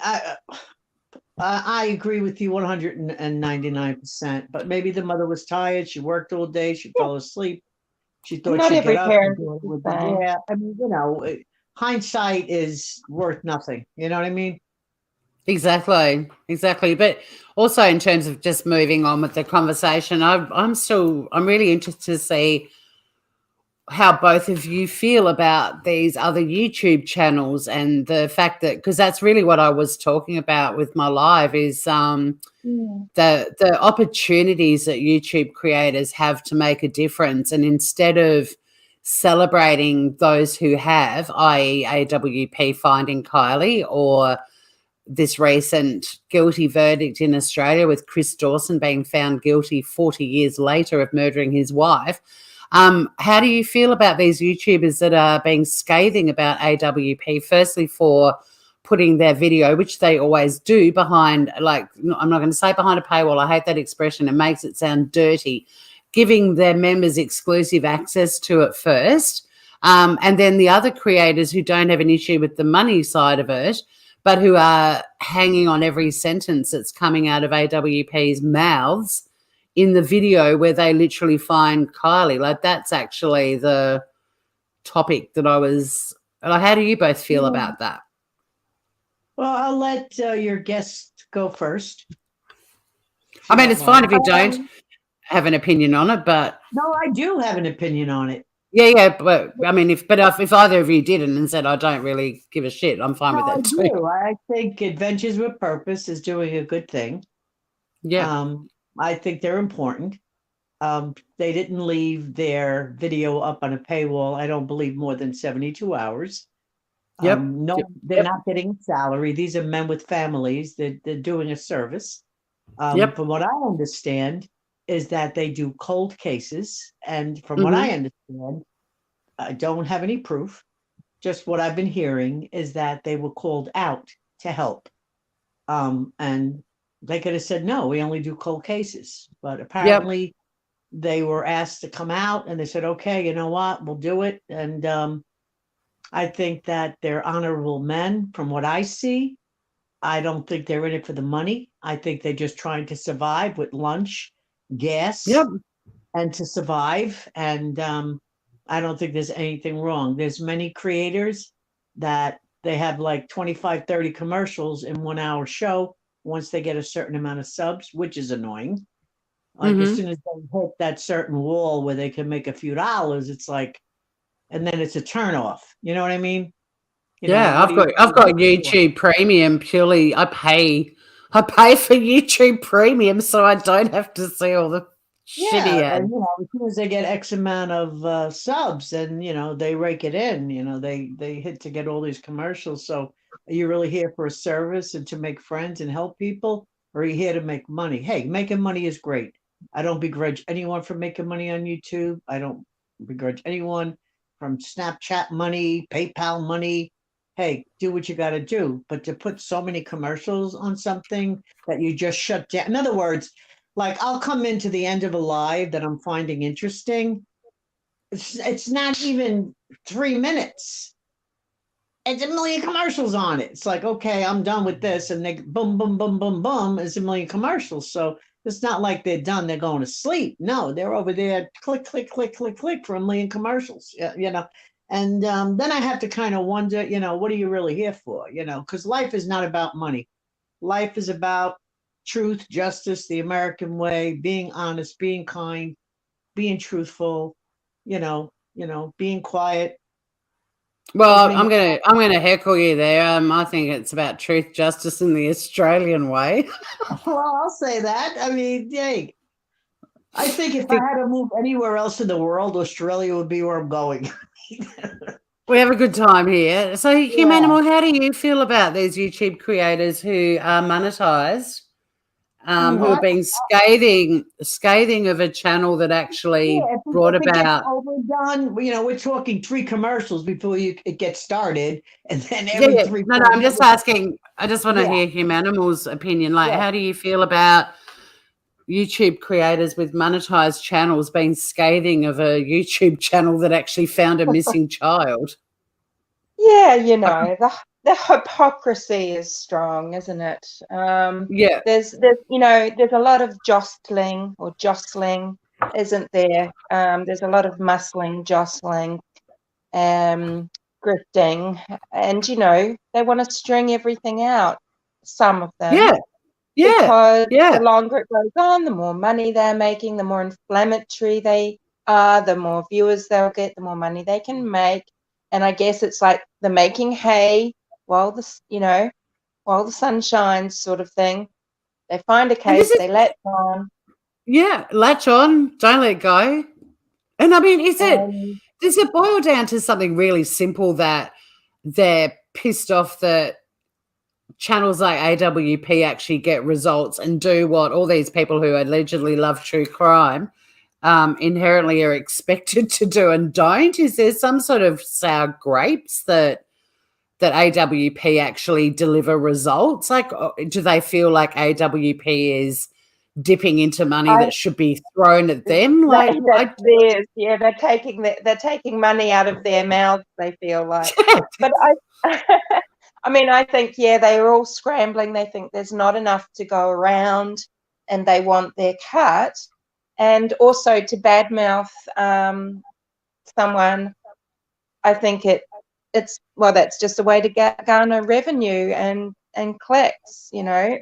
I agree with you 199%, but maybe the mother was tired. She worked all day. She fell asleep. She thought Not she'd get every up. The parent is daughter the would be same. there. I mean, you know, hindsight is worth nothing. You know what I mean? Exactly. But also in terms of just moving on with the conversation, I'm really interested to see how both of you feel about these other YouTube channels and the fact that, because that's really what I was talking about with my live is the opportunities that YouTube creators have to make a difference. And instead of celebrating those who have, i.e. AWP finding Kylie, or this recent guilty verdict in Australia with Chris Dawson being found guilty 40 years later of murdering his wife. How do you feel about these YouTubers that are being scathing about AWP? Firstly, for putting their video, which they always do, behind, like, I'm not going to say behind a paywall. I hate that expression. It makes it sound dirty. Giving their members exclusive access to it first. And then the other creators who don't have an issue with the money side of it, but who are hanging on every sentence that's coming out of AWP's mouths in the video where they literally find Kylie. Like, that's actually the topic that I was like, how do you both feel about that? Well, I'll let your guest go first. I mean, it's fine if you don't have an opinion on it, but no, I do have an opinion on it. Yeah, but I mean, if either of you didn't and said I don't really give a shit, I'm fine with I that too. do. I think Adventures with Purpose is doing a good thing. Yeah. I think they're important. They didn't leave their video up on a paywall, I don't believe, more than 72 hours. Yep. They're not getting a salary. These are men with families. They're doing a service. From what I understand, is that they do cold cases. And from what I understand, I don't have any proof. Just what I've been hearing is that they were called out to help. And they could have said, no, we only do cold cases. But apparently they were asked to come out and they said, okay, you know what, we'll do it. And I think that they're honorable men from what I see. I don't think they're in it for the money. I think they're just trying to survive with lunch, gas, and to survive. And I don't think there's anything wrong. There's many creators that they have like 25, 30 commercials in 1 hour show once they get a certain amount of subs, which is annoying. Like as soon as they hit that certain wall where they can make a few dollars, it's like, and then it's a turnoff. You know what I mean? You know, I've got YouTube Premium purely. I pay for YouTube Premium so I don't have to see all the shitty ads. And you know, as soon as they get X amount of subs, and you know, they rake it in. You know, they hit to get all these commercials. So, are you really here for a service and to make friends and help people, or are you here to make money? Hey, making money is great. I don't begrudge anyone for making money on YouTube. I don't begrudge anyone from Snapchat money, PayPal money. Hey, do what you got to do. But to put so many commercials on something that you just shut down. In other words, like I'll come into the end of a live that I'm finding interesting. It's not even 3 minutes. It's a million commercials on it. It's like, okay, I'm done with this. And they boom, boom, boom, boom, boom, it's a million commercials. So it's not like they're done, they're going to sleep. No, they're over there, click, click, click, click, click for a million commercials, you know. And then I have to kind of wonder, you know, what are you really here for? You know, because life is not about money. Life is about truth, justice, the American way, being honest, being kind, being truthful, you know, being quiet. Well, I'm gonna heckle you there. I think it's about truth, justice, and the Australian way. Well, I'll say that. I mean, hey, I think if I had to move anywhere else in the world, Australia would be where I'm going. We have a good time here. So, Humanimal, how do you feel about these YouTube creators who are monetized, who are being scathing of a channel that actually brought about? Over done. We're talking 3 commercials before it gets started, and then Yeah, every yeah. 3. No, I'm just asking. I just want to Yeah. hear Him Animal's opinion. Like, Yeah. how do you feel about YouTube creators with monetized channels being scathing of a YouTube channel that actually found a missing child? Yeah, the hypocrisy is strong, isn't it? Yeah. There's there's a lot of jostling, isn't there? There's a lot of muscling, jostling, grifting, and they want to string everything out. Some of them. Yeah. Yeah. Because Yeah. the longer it goes on, the more money they're making, the more inflammatory they are, the more viewers they'll get, the more money they can make. And I guess it's like the making hay while the sun shines sort of thing. They find a case, they latch on. Yeah, latch on, don't let go. And I mean, does it boil down to something really simple that they're pissed off that channels like AWP actually get results and do what all these people who allegedly love true crime inherently are expected to do and don't? Is there some sort of sour grapes that AWP actually deliver results? Like, do they feel like AWP is dipping into money that should be thrown at them? Like, theirs. Yeah, they're taking money out of their mouths, they feel like. But I mean, I think, they are all scrambling. They think there's not enough to go around and they want their cut. And also to badmouth someone, I think that's just a way to garner revenue and clicks,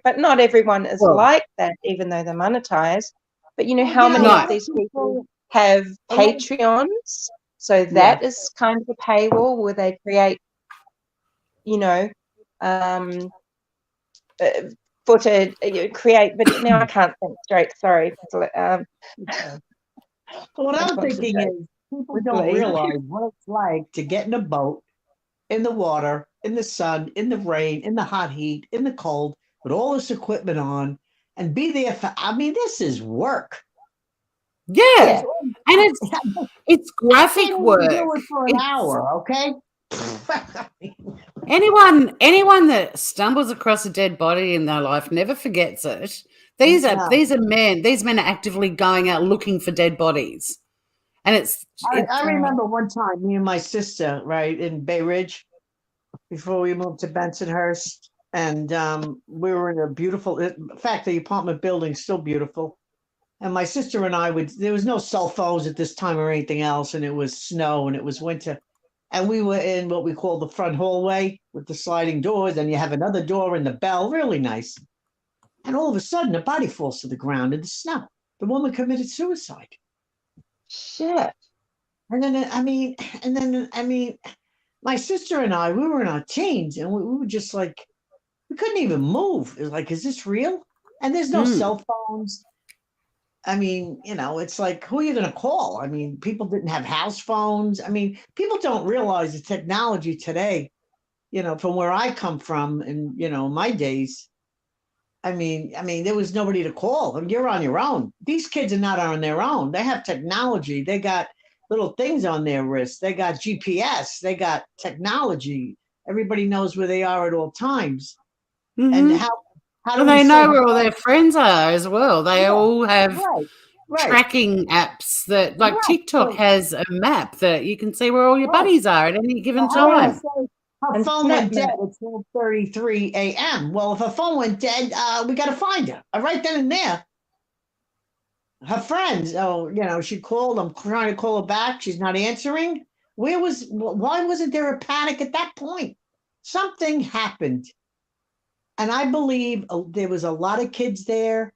But not everyone is like that, even though they're monetized. But how many of these people have Patreons? So that is kind of a paywall where they create, footage, create video. Now I can't think straight. Sorry. What I'm thinking is people don't realize what it's like to get in a boat, in the water, in the sun, in the rain, in the hot heat, in the cold, with all this equipment on, and be there for. I mean, this is work. Yeah, and it's graphic work. Do it for an hour, okay? Anyone that stumbles across a dead body in their life never forgets it. These men are actively going out looking for dead bodies. And I remember one time, me and my sister, right, in Bay Ridge, before we moved to Bensonhurst, and we were in a beautiful, in fact, the apartment building's still beautiful. And my sister and I there was no cell phones at this time or anything else, and it was snow and it was winter. And we were in what we call the front hallway with the sliding doors, and you have another door and the bell, really nice. And all of a sudden, a body falls to the ground in the snow. The woman committed suicide. Shit. And then, my sister and I, we were in our teens, and we were just like, we couldn't even move. It was like, is this real? And there's no cell phones. I mean, it's like, who are you going to call? I mean, people didn't have house phones. I mean, people don't realize the technology today, from where I come from and, my days. I mean, there was nobody to call. I mean, you're on your own. These kids are not on their own. They have technology. They got little things on their wrists. They got GPS. They got technology. Everybody knows where they are at all times. Mm-hmm. And how do they know where all their friends are as well. They all have tracking apps that, like TikTok has a map that you can see where all your buddies are at any given time. Her phone went dead at 12:33 a.m. Well, if her phone went dead, we got to find her. Right then and there. Her friends, she called. I'm trying to call her back. She's not answering. Why wasn't there a panic at that point? Something happened. And I believe there was a lot of kids there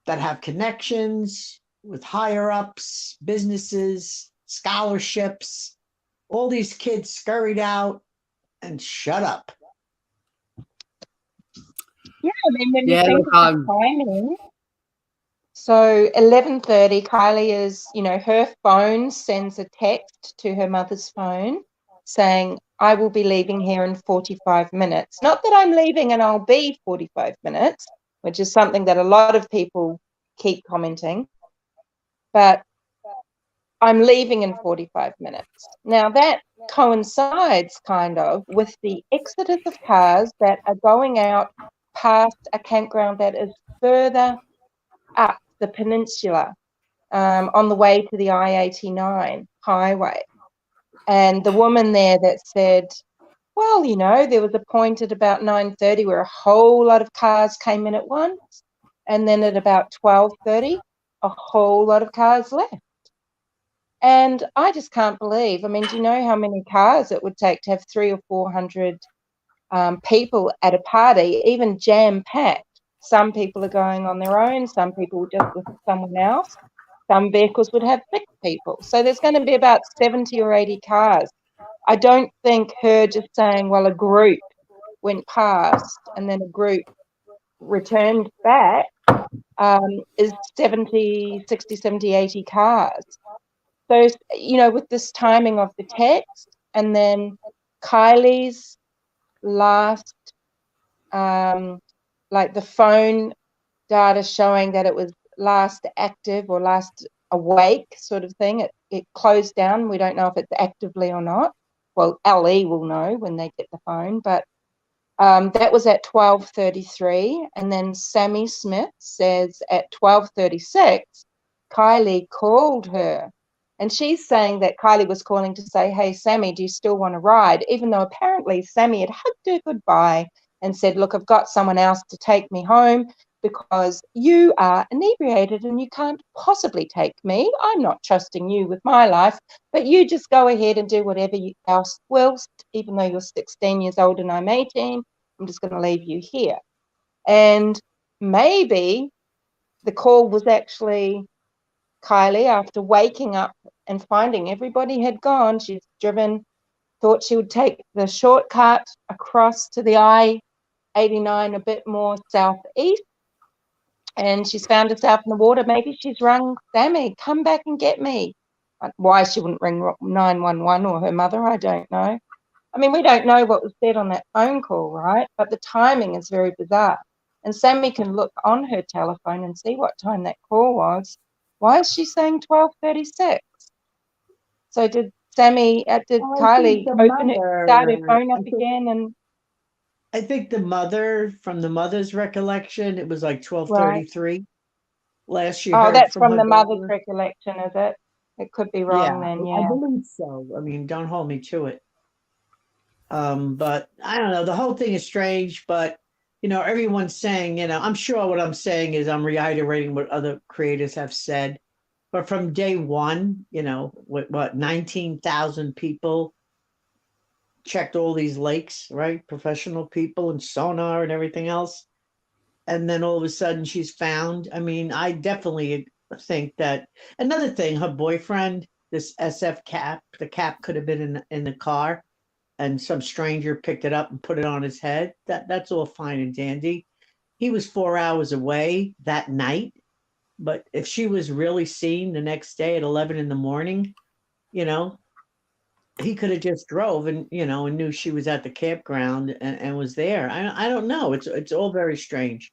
that have connections with higher ups, businesses, scholarships. All these kids scurried out and shut up. Yeah, when you think of the timing. So 11:30, Kylie is, her phone sends a text to her mother's phone saying, I will be leaving here in 45 minutes. Not that I'm leaving and I'll be 45 minutes, which is something that a lot of people keep commenting. But I'm leaving in 45 minutes. Now that coincides kind of with the exodus of cars that are going out past a campground that is further up the peninsula on the way to the I-89 highway. And the woman there that said, well, you know, there was a point at about 9:30 where a whole lot of cars came in at once. And then at about 12:30, a whole lot of cars left. And I just can't believe, I mean, do you know how many cars it would take to have 300 or 400 people at a party, even jam-packed? Some people are going on their own, some people just with someone else. Some vehicles would have 6 people. So there's going to be about 70 or 80 cars. I don't think her just saying, well, a group went past and then a group returned back is 70, 60, 70, 80 cars. So, you know, with this timing of the text and then Kylie's last, like the phone data showing that it was last active or last awake sort of thing, it closed down. We don't know if it's actively or not. Well, LE will know when they get the phone, but that was at 12:33. And then Sammy Smith says at 12:36, Kylie called her. And she's saying that Kylie was calling to say, hey, Sammy, do you still want to ride? Even though apparently Sammy had hugged her goodbye and said, look, I've got someone else to take me home because you are inebriated and you can't possibly take me. I'm not trusting you with my life, but you just go ahead and do whatever else wills, even though you're 16 years old and I'm 18. I'm just going to leave you here. And maybe the call was actually Kylie, after waking up and finding everybody had gone, she's driven, thought she would take the shortcut across to the I-89 a bit more southeast, and she's found herself in the water. Maybe she's rung Sammy, come back and get me. Why she wouldn't ring 911 or her mother, I don't know. I mean, we don't know what was said on that phone call, right? But the timing is very bizarre. And Sammy can look on her telephone and see what time that call was. Why is she saying 12:36? So did Kylie open it, start her phone up again? And I think the mother's recollection, it was like 12:33 last year. Oh, that's from the mother's recollection, is it? It could be wrong then, yeah. I believe so. I mean, don't hold me to it. But I don't know. The whole thing is strange, but you know, everyone's saying, you know, I'm sure what I'm saying is I'm reiterating what other creators have said. But from day one, you know, what 19,000 people checked all these lakes, right? Professional people and sonar and everything else. And then all of a sudden she's found. I mean, I definitely think that another thing, her boyfriend, this SF cap, the cap could have been in the car and some stranger picked it up and put it on his head. That's all fine and dandy. He was 4 hours away that night. But if she was really seen the next day at 11 in the morning, you know, he could have just drove and, you know, and knew she was at the campground and was there. I don't know. It's all very strange.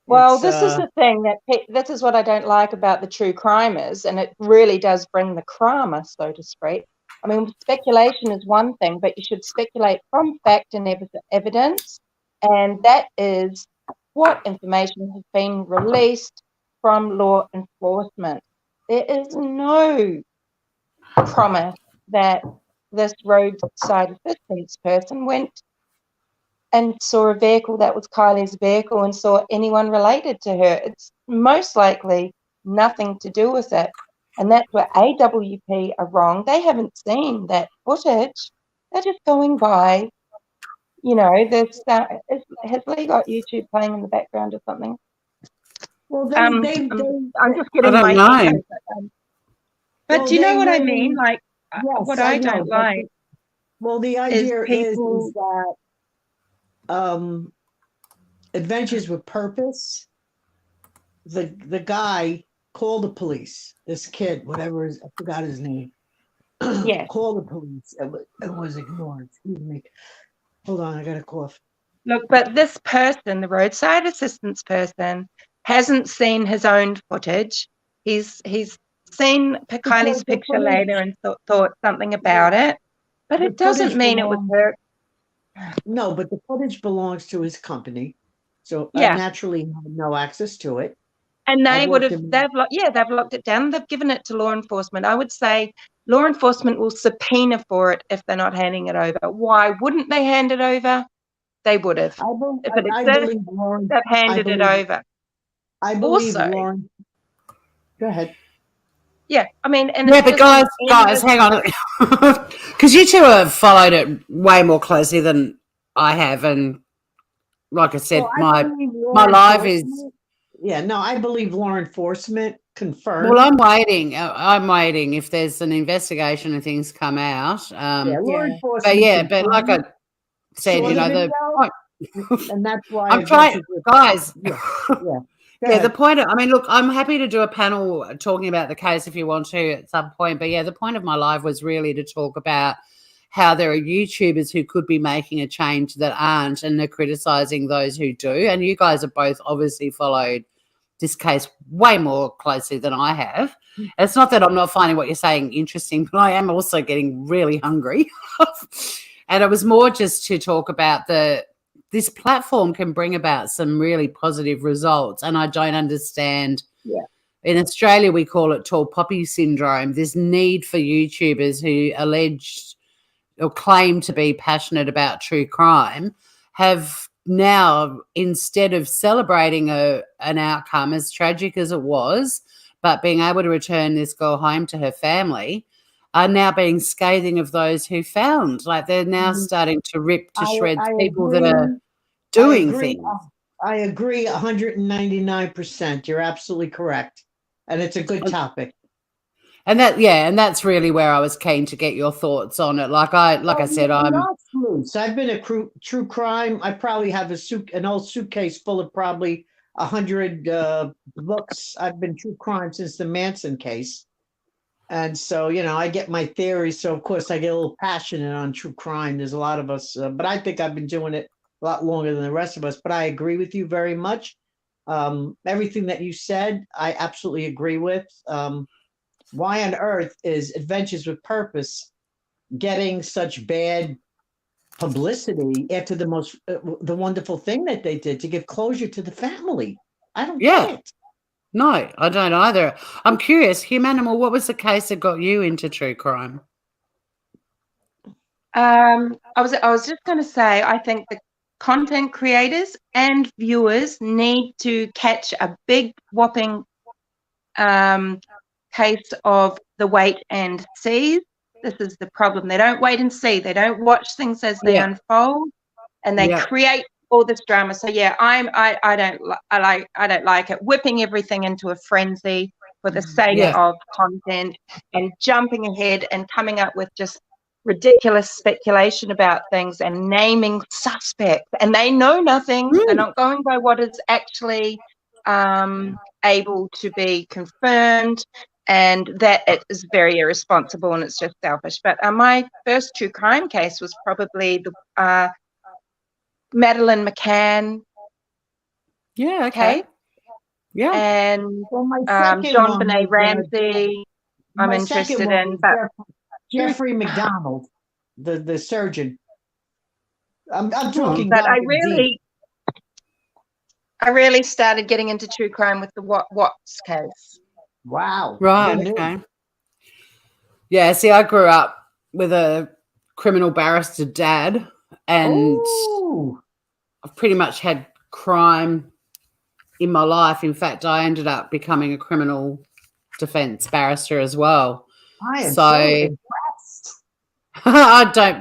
Well, this is the thing this is what I don't like about the true crimers, and it really does bring the crama, so to speak. I mean, speculation is one thing, but you should speculate from fact and evidence, and that is what information has been released from law enforcement. There is no promise that this roadside assistance person went and saw a vehicle that was Kylie's vehicle and saw anyone related to her. It's most likely nothing to do with it. And that's where AWP are wrong. They haven't seen that footage. They're just going by, you know, has Lee got YouTube playing in the background or something? Well, I'm just getting my head. But do you know what I mean? Like, yes, what I don't like. Well, the idea is that Adventures with Purpose, the guy called the police. This kid, whatever I forgot his name. Yeah. Called the police. It was ignored. Excuse me. Hold on, I got a cough. Look, but this person, the roadside assistance person, hasn't seen his own footage. He's seen Kylie's picture later and thought something about it, but it doesn't mean it was her. No, but the footage belongs to his company, so Yeah. naturally he had no access to it. And they've locked it down. They've given it to law enforcement. I would say law enforcement will subpoena for it if they're not handing it over. Why wouldn't they hand it over? They would have. If it exists, they've handed it over. I believe Also, Lauren. Go ahead. Yeah, I mean, and yeah, but guys, hang on, because you two have followed it way more closely than I have, and like I said, my life is. Yeah, no, I believe law enforcement confirmed. Well, I'm waiting. I'm waiting if there's an investigation and things come out. Law enforcement. But like I said, you know, and that's why I'm trying, guys. Yeah. The point I mean, look, I'm happy to do a panel talking about the case if you want to at some point. But yeah, the point of my live was really to talk about how there are YouTubers who could be making a change that aren't, and they're criticizing those who do. And you guys have both obviously followed this case way more closely than I have. It's not that I'm not finding what you're saying interesting, but I am also getting really hungry. And it was more just to talk about this platform can bring about some really positive results. And I don't understand. Yeah. In Australia, we call it tall poppy syndrome. This need for YouTubers who alleged or claim to be passionate about true crime have now, instead of celebrating an outcome as tragic as it was, but being able to return this girl home to her family, are now being scathing of those who found. Like, they're now starting to rip to shreds people that are doing things. I agree 199%. You're absolutely correct. And it's a good topic. And that's really where I was keen to get your thoughts on it. I said, I'm not sleuths. I've been a true crime. I probably have an old suitcase full of probably 100 books. I've been true crime since the Manson case. And so, you know, I get my theories. So, of course, I get a little passionate on true crime. There's a lot of us, but I think I've been doing it a lot longer than the rest of us. But I agree with you very much. Everything that you said, I absolutely agree with. Why on earth is Adventures with Purpose getting such bad publicity after the wonderful thing that they did to give closure to the family? I don't get it. No, I don't either. I'm curious, Humanimal, what was the case that got you into true crime? I was just going to say, I think the content creators and viewers need to catch a big whopping case of the wait and see. This is the problem. They don't wait and see. They don't watch things as they unfold, and they create all this drama. So I don't like it. Whipping everything into a frenzy for the sake of content and jumping ahead and coming up with just ridiculous speculation about things and naming suspects, and they know nothing. They're not going by what is actually able to be confirmed, and that it is very irresponsible and it's just selfish. But my first true crime case was probably the Madeleine McCann. Yeah, okay. Yeah. And John Benet Ramsey, I'm interested in. But Jeffrey McDonald, the surgeon. I'm talking. But I really started getting into true crime with the Watts case. Wow. Right. Okay. Yeah. See, I grew up with a criminal barrister dad, and I've pretty much had crime in my life. In fact, I ended up becoming a criminal defense barrister as well. I am so impressed.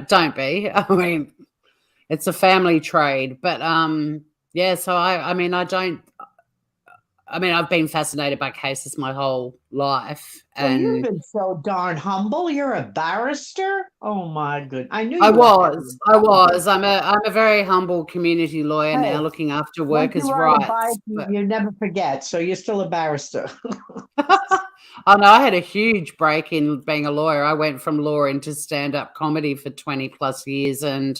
Don't be. I mean, it's a family trade, but so I've been fascinated by cases my whole life. And you've been so darn humble. You're a barrister? Oh my goodness. I knew you I was. I'm a very humble community lawyer now, looking after workers' rights. You never forget. So you're still a barrister. Oh no, I had a huge break in being a lawyer. I went from law into stand-up comedy for 20 plus years and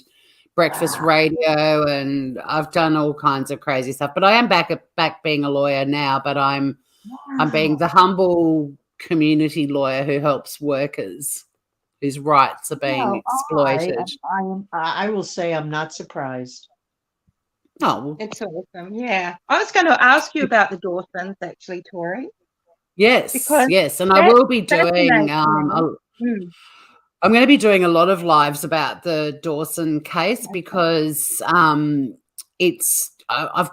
breakfast radio, and I've done all kinds of crazy stuff. But I am back being a lawyer now, but I'm being the humble community lawyer who helps workers whose rights are being exploited. I will say I'm not surprised. Oh, It's awesome. Yeah. I was going to ask you about the Dawsons, actually, Tori. yes, Because yes. And I will be doing, Mm. I'm going to be doing a lot of lives about the Dawson case because I've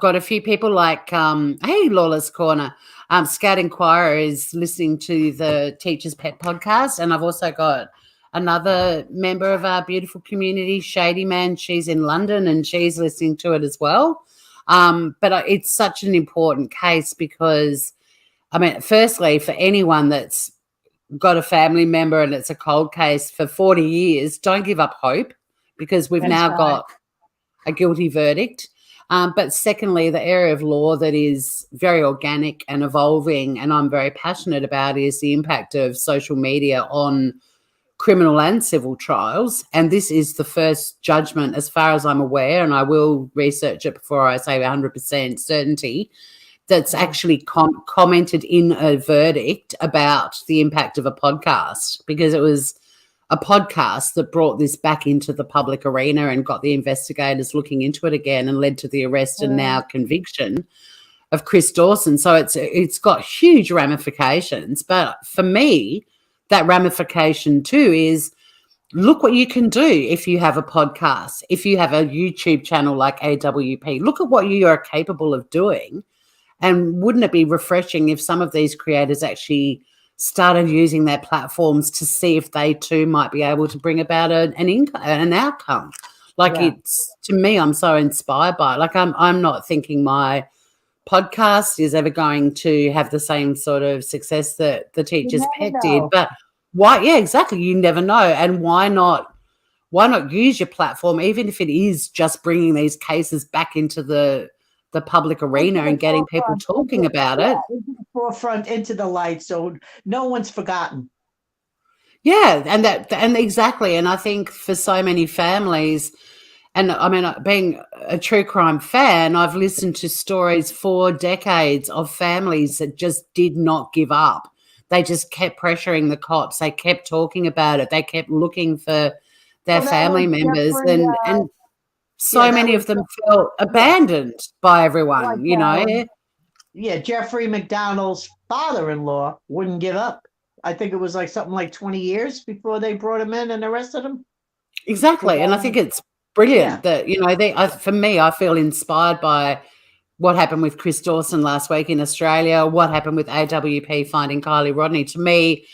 got a few people like, hey, Lawless Corner, Scout Inquirer is listening to the Teacher's Pet podcast, and I've also got another member of our beautiful community, Shady Man. She's in London and she's listening to it as well. But it's such an important case because, I mean, firstly, for anyone that's got a family member and it's a cold case for 40 years, don't give up hope because we've now got a guilty verdict. But secondly, the area of law that is very organic and evolving and I'm very passionate about is the impact of social media on criminal and civil trials. And this is the first judgment, as far as I'm aware, and I will research it before I say 100% certainty, that's actually commented in a verdict about the impact of a podcast, because it was a podcast that brought this back into the public arena and got the investigators looking into it again and led to the arrest and now conviction of Chris Dawson. So it's got huge ramifications. But for me, that ramification too is look what you can do if you have a podcast, if you have a YouTube channel like AWP. Look at what you are capable of doing. And wouldn't it be refreshing if some of these creators actually started using their platforms to see if they too might be able to bring about an outcome? Like it's, to me, I'm so inspired by it. Like I'm not thinking my podcast is ever going to have the same sort of success that the Teacher's Pet did. But why? Yeah, exactly. You never know. And why not use your platform, even if it is just bringing these cases back into the public arena and getting people talking about it. Into the forefront, into the light, so no one's forgotten. Yeah, and exactly. And I think for so many families, and I mean, being a true crime fan, I've listened to stories for decades of families that just did not give up. They just kept pressuring the cops. They kept talking about it. They kept looking for their family members, and so many of them felt abandoned by everyone, you know. Yeah, Jeffrey McDonald's father-in-law wouldn't give up. I think it was like something like 20 years before they brought him in and arrested him. Exactly. And I think it's brilliant that, you know, for me, I feel inspired by what happened with Chris Dawson last week in Australia, what happened with AWP finding Kylie Rodney. To me,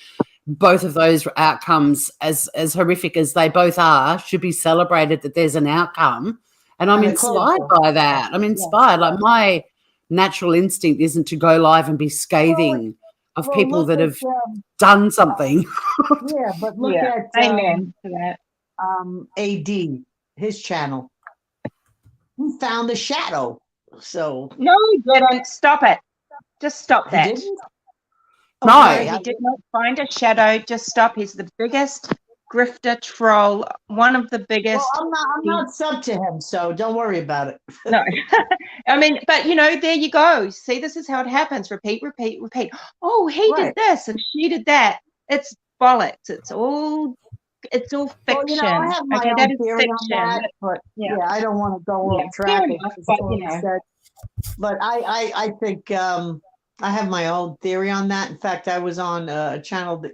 both of those outcomes, as horrific as they both are, should be celebrated that there's an outcome. And I'm inspired by that. I'm inspired. Like my natural instinct isn't to go live and be scathing of people that have done something. Yeah, but look at amen to that. AD, his channel. He found the shadow. So no, he didn't. Stop it. Just stop that. He didn't? No, he did not find a shadow. Just stop. He's the biggest grifter troll, one of the biggest. Well, I'm not sub to him, so don't worry about it. No, I mean, but you know, there you go. See, this is how it happens. Repeat, repeat, repeat. Oh, he did this and she did that. It's bollocks. It's all fiction. Well, you know, I have my own theory on that, but I don't want to go off track. But I think I have my own theory on that. In fact, I was on a channel that,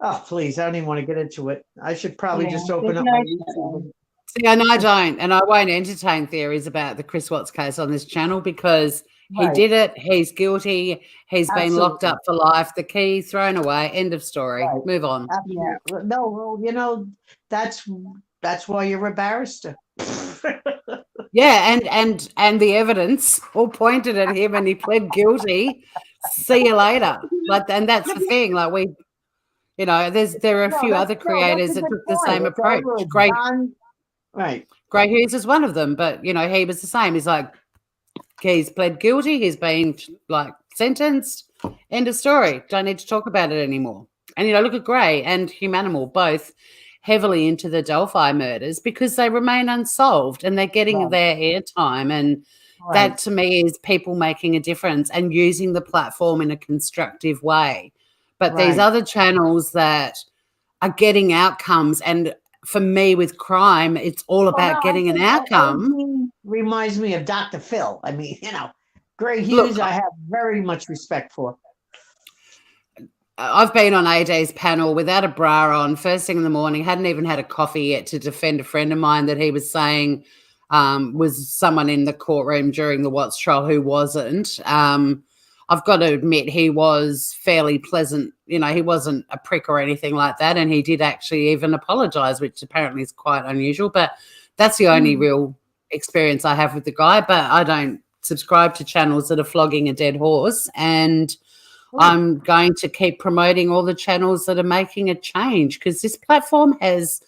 oh, please, I don't even want to get into it. I should probably just open up my YouTube. See, and I don't, and I won't entertain theories about the Chris Watts case on this channel because he did it. He's guilty. He's been locked up for life. The key thrown away. End of story. Move on. Yeah. No, well, you know, that's why you're a barrister. Yeah, and the evidence all pointed at him, and he pled guilty. See you later. Like, and that's the thing. Like we, you know, there are a few other creators that took the same approach. Gray Hughes is one of them, but you know, he was the same. He's like, he's pled guilty. He's been like sentenced. End of story. Don't need to talk about it anymore. And you know, look at Gray and Humanimal, both heavily into the Delphi murders because they remain unsolved and they're getting their airtime. And that to me is people making a difference and using the platform in a constructive way. But these Right. other channels that are getting outcomes, and for me with crime, it's all Well, about no, I getting an think outcome. AD reminds me of Dr. Phil. I mean, Gray Look, Hughes, I have very much respect for. I've been on AJ's panel without a bra on, first thing in the morning, hadn't even had a coffee yet, to defend a friend of mine that he was saying was someone in the courtroom during the Watts trial who wasn't. I've got to admit he was fairly pleasant. He wasn't a prick or anything like that, and he did actually even apologise, which apparently is quite unusual. But that's the only real experience I have with the guy. But I don't subscribe to channels that are flogging a dead horse, and I'm going to keep promoting all the channels that are making a change, because this platform has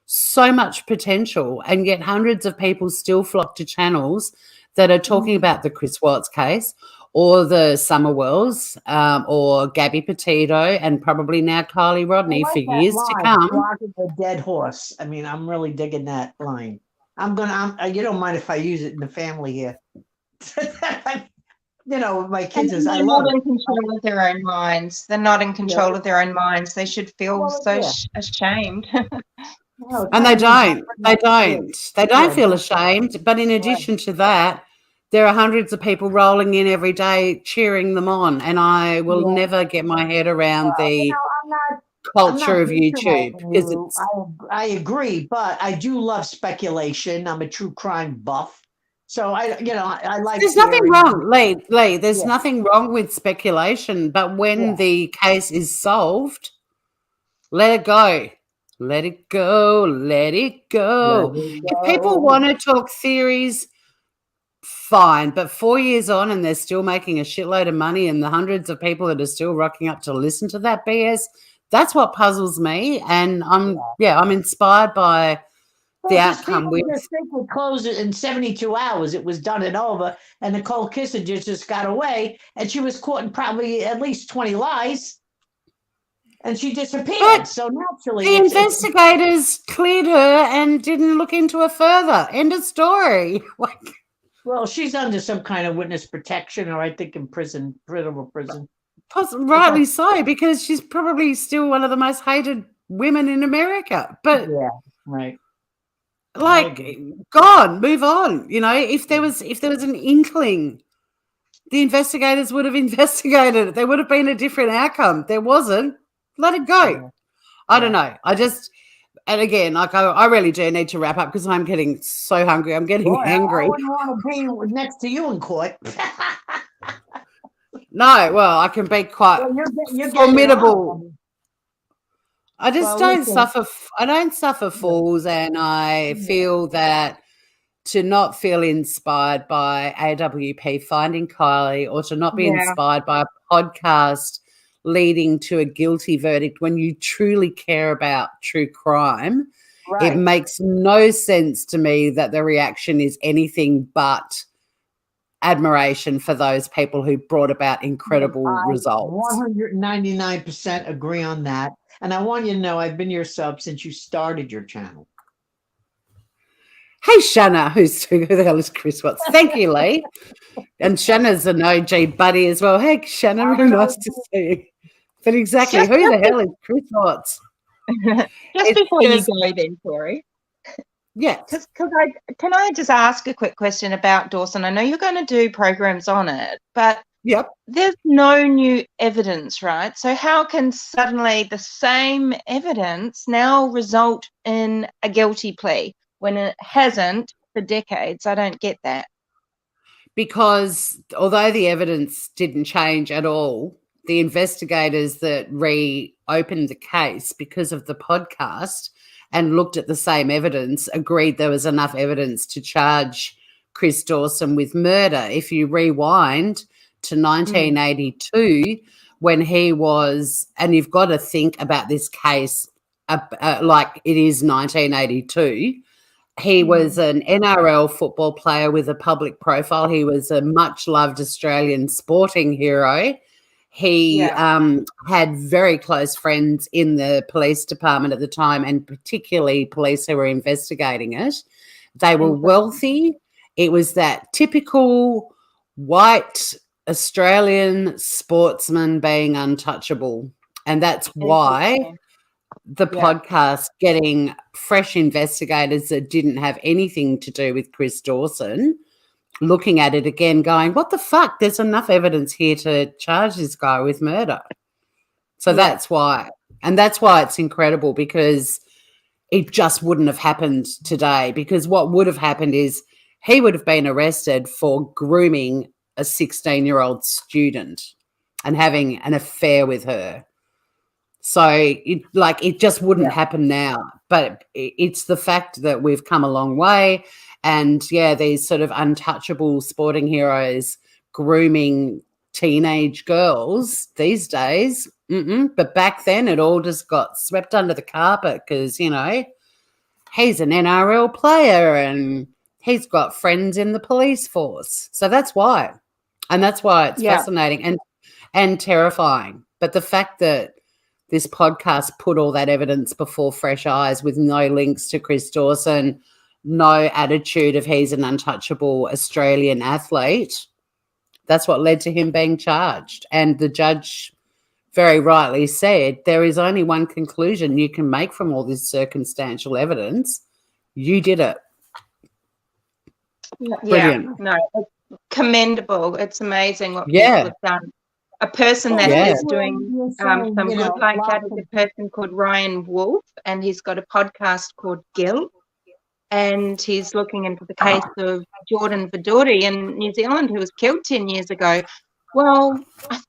so much potential, and yet hundreds of people still flock to channels that are talking about the Chris Watts case, or the Summerwells, or Gabby Petito, and probably now Kylie Rodney for years to come. Flogging a dead horse. I mean, I'm really digging that line. You don't mind if I use it in the family here. My kids is, I They're love not it. in control of their own minds. They're not in control of their own minds. They should feel ashamed. No, And they don't. They Yeah. don't. They don't Yeah. feel ashamed. But in addition to that, there are hundreds of people rolling in every day cheering them on. And I will never get my head around the I'm not culture of patronising YouTube, because you. it's I agree, but I do love speculation. I'm a true crime buff. So I like. there's nothing hearing- wrong, Lee. There's Yeah. nothing wrong with speculation. But when the case is solved, let it go. Let it go. Let it go. If people want to talk theories, fine. But 4 years on and they're still making a shitload of money, and the hundreds of people that are still rocking up to listen to that BS, that's what puzzles me. And I'm inspired by the outcome. People just think we closed it in 72 hours. It was done and over, and Nicole Kissinger just got away, and she was caught in probably at least 20 lies. And she disappeared. But so naturally, the investigators cleared her and didn't look into her further. End of story. Well, she's under some kind of witness protection, or I think in prison, federal prison. Rightly so, because she's probably still one of the most hated women in America. But Right. gone, move on. If there was an inkling, the investigators would have investigated it. There would have been a different outcome. There wasn't. Let it go. Yeah. I don't know. And again, I really do need to wrap up, because I'm getting so hungry. I'm getting angry. I wouldn't want to be next to you in court. No, well, I can be quite you're formidable. I just don't listen. suffer. I don't suffer fools, and I feel that to not feel inspired by AWP finding Kylie, or to not be inspired by a podcast leading to a guilty verdict when you truly care about true crime, it makes no sense to me that the reaction is anything but admiration for those people who brought about incredible results. 199% agree on that. And I want you to know I've been your sub since you started your channel. Hey, Shanna, who the hell is Chris Watts? Thank you, Lee. And Shanna's an OG buddy as well. Hey, Shanna, really nice to see you. But exactly, who the hell is Chris Watts? Just before you go then, Tori. Yeah. Can I just ask a quick question about Dawson? I know you're going to do programs on it, but there's no new evidence, right? So how can suddenly the same evidence now result in a guilty plea when it hasn't for decades? I don't get that. Because although the evidence didn't change at all, the investigators that reopened the case because of the podcast and looked at the same evidence agreed there was enough evidence to charge Chris Dawson with murder. If you rewind to 1982, when he was, and you've got to think about this case like it is 1982, he was an NRL football player with a public profile. He was a much-loved Australian sporting hero. He had very close friends in the police department at the time, and particularly police who were investigating it. They were wealthy. It was that typical white Australian sportsman being untouchable. And that's why Interesting. the podcast getting fresh investigators that didn't have anything to do with Chris Dawson looking at it again going, what the fuck? There's enough evidence here to charge this guy with murder. So that's why. And that's why it's incredible, because it just wouldn't have happened today, because what would have happened is he would have been arrested for grooming a 16-year-old student and having an affair with her. So it just wouldn't happen now. But it's the fact that we've come a long way, and these sort of untouchable sporting heroes grooming teenage girls these days. But back then it all just got swept under the carpet because, he's an NRL player and he's got friends in the police force. So that's why. And that's why it's fascinating and terrifying. But the fact that this podcast put all that evidence before fresh eyes with no links to Chris Dawson, no attitude of he's an untouchable Australian athlete, that's what led to him being charged. And the judge very rightly said there is only one conclusion you can make from all this circumstantial evidence. You did it. Brilliant. No, it's commendable. It's amazing what people have done. A person that is doing some good like that is a person called Ryan Wolf, and he's got a podcast called Guilt, and he's looking into the case of Jordan Vidori in New Zealand, who was killed 10 years ago. Well, I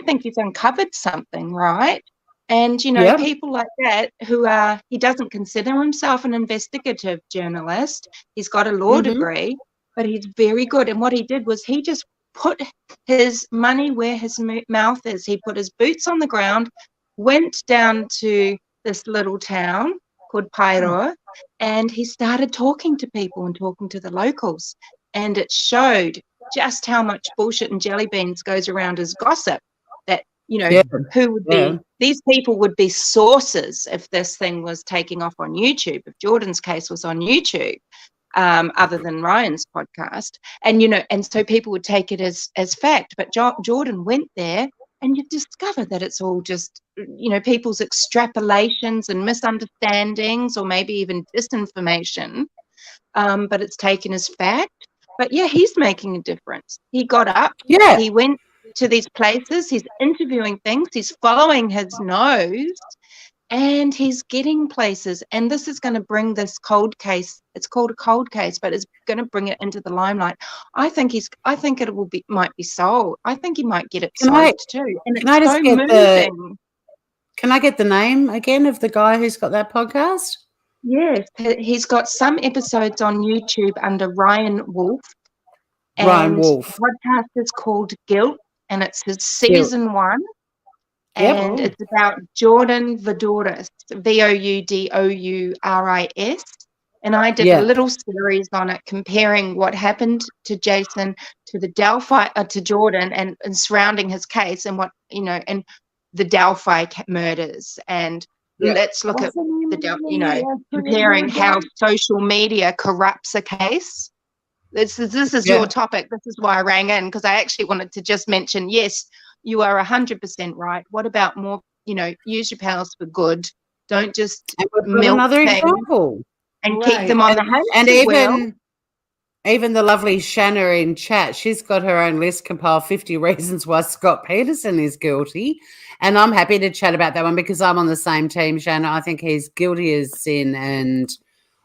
think he's uncovered something, right? And, people like that he doesn't consider himself an investigative journalist. He's got a law degree, but he's very good. And what he did was he just put his money where his mouth is. He put his boots on the ground, went down to this little town called Paeroa, and he started talking to people and talking to the locals. And it showed just how much bullshit and jelly beans goes around as gossip, that, who would be, these people would be sources if this thing was taking off on YouTube, if Jordan's case was on YouTube, other than Ryan's podcast. And, and so people would take it as fact. But Jordan went there, and you discover that it's all just, people's extrapolations and misunderstandings, or maybe even disinformation, but it's taken as fact. But he's making a difference. He got up, he went to these places, he's interviewing things, he's following his nose, and he's getting places. And this is going to bring this cold case, it's called a cold case, but it's going to bring it into the limelight. I think it might be solved. I think he might get it solved too. And it's so moving. Can I get the name again of the guy who's got that podcast? Yes, he's got some episodes on YouTube under Ryan Wolf. Ryan Wolf. The podcast is called Guilt, and it's his season 1. And it's about Jordan Vidouris, Voudouris. And I did a little series on it, comparing what happened to Jason, to the Delphi, to Jordan, and surrounding his case, and what, and the Delphi murders. And let's look at comparing how social media corrupts a case. This is your topic. This is why I rang in, because I actually wanted to just mention, yes, you are 100% right. What about more, use your powers for good. Don't just milk another things example and keep them on the house. And even the lovely Shanna in chat, she's got her own list, compiled 50 reasons why Scott Peterson is guilty. And I'm happy to chat about that one because I'm on the same team, Shanna. I think he's guilty as sin, and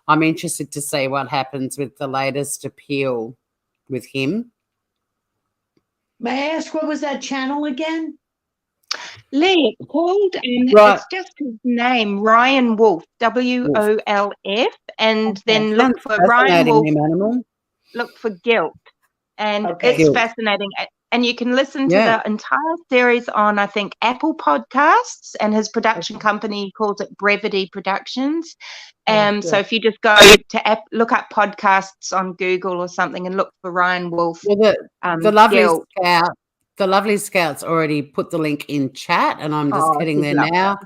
I'm interested to see what happens with the latest appeal with him. May I ask, what was that channel again? Lee, it's called, it's just his name, Ryan Wolf, WOLF, and then look for Ryan Wolf, look for Guilt, and it's fascinating. And you can listen to the entire series on, I think, Apple Podcasts, and his production company calls it Brevity Productions. So if you just go to look up podcasts on Google or something and look for Ryan Wolf. Well, the lovely Scout's already put the link in chat, and I'm just getting there now.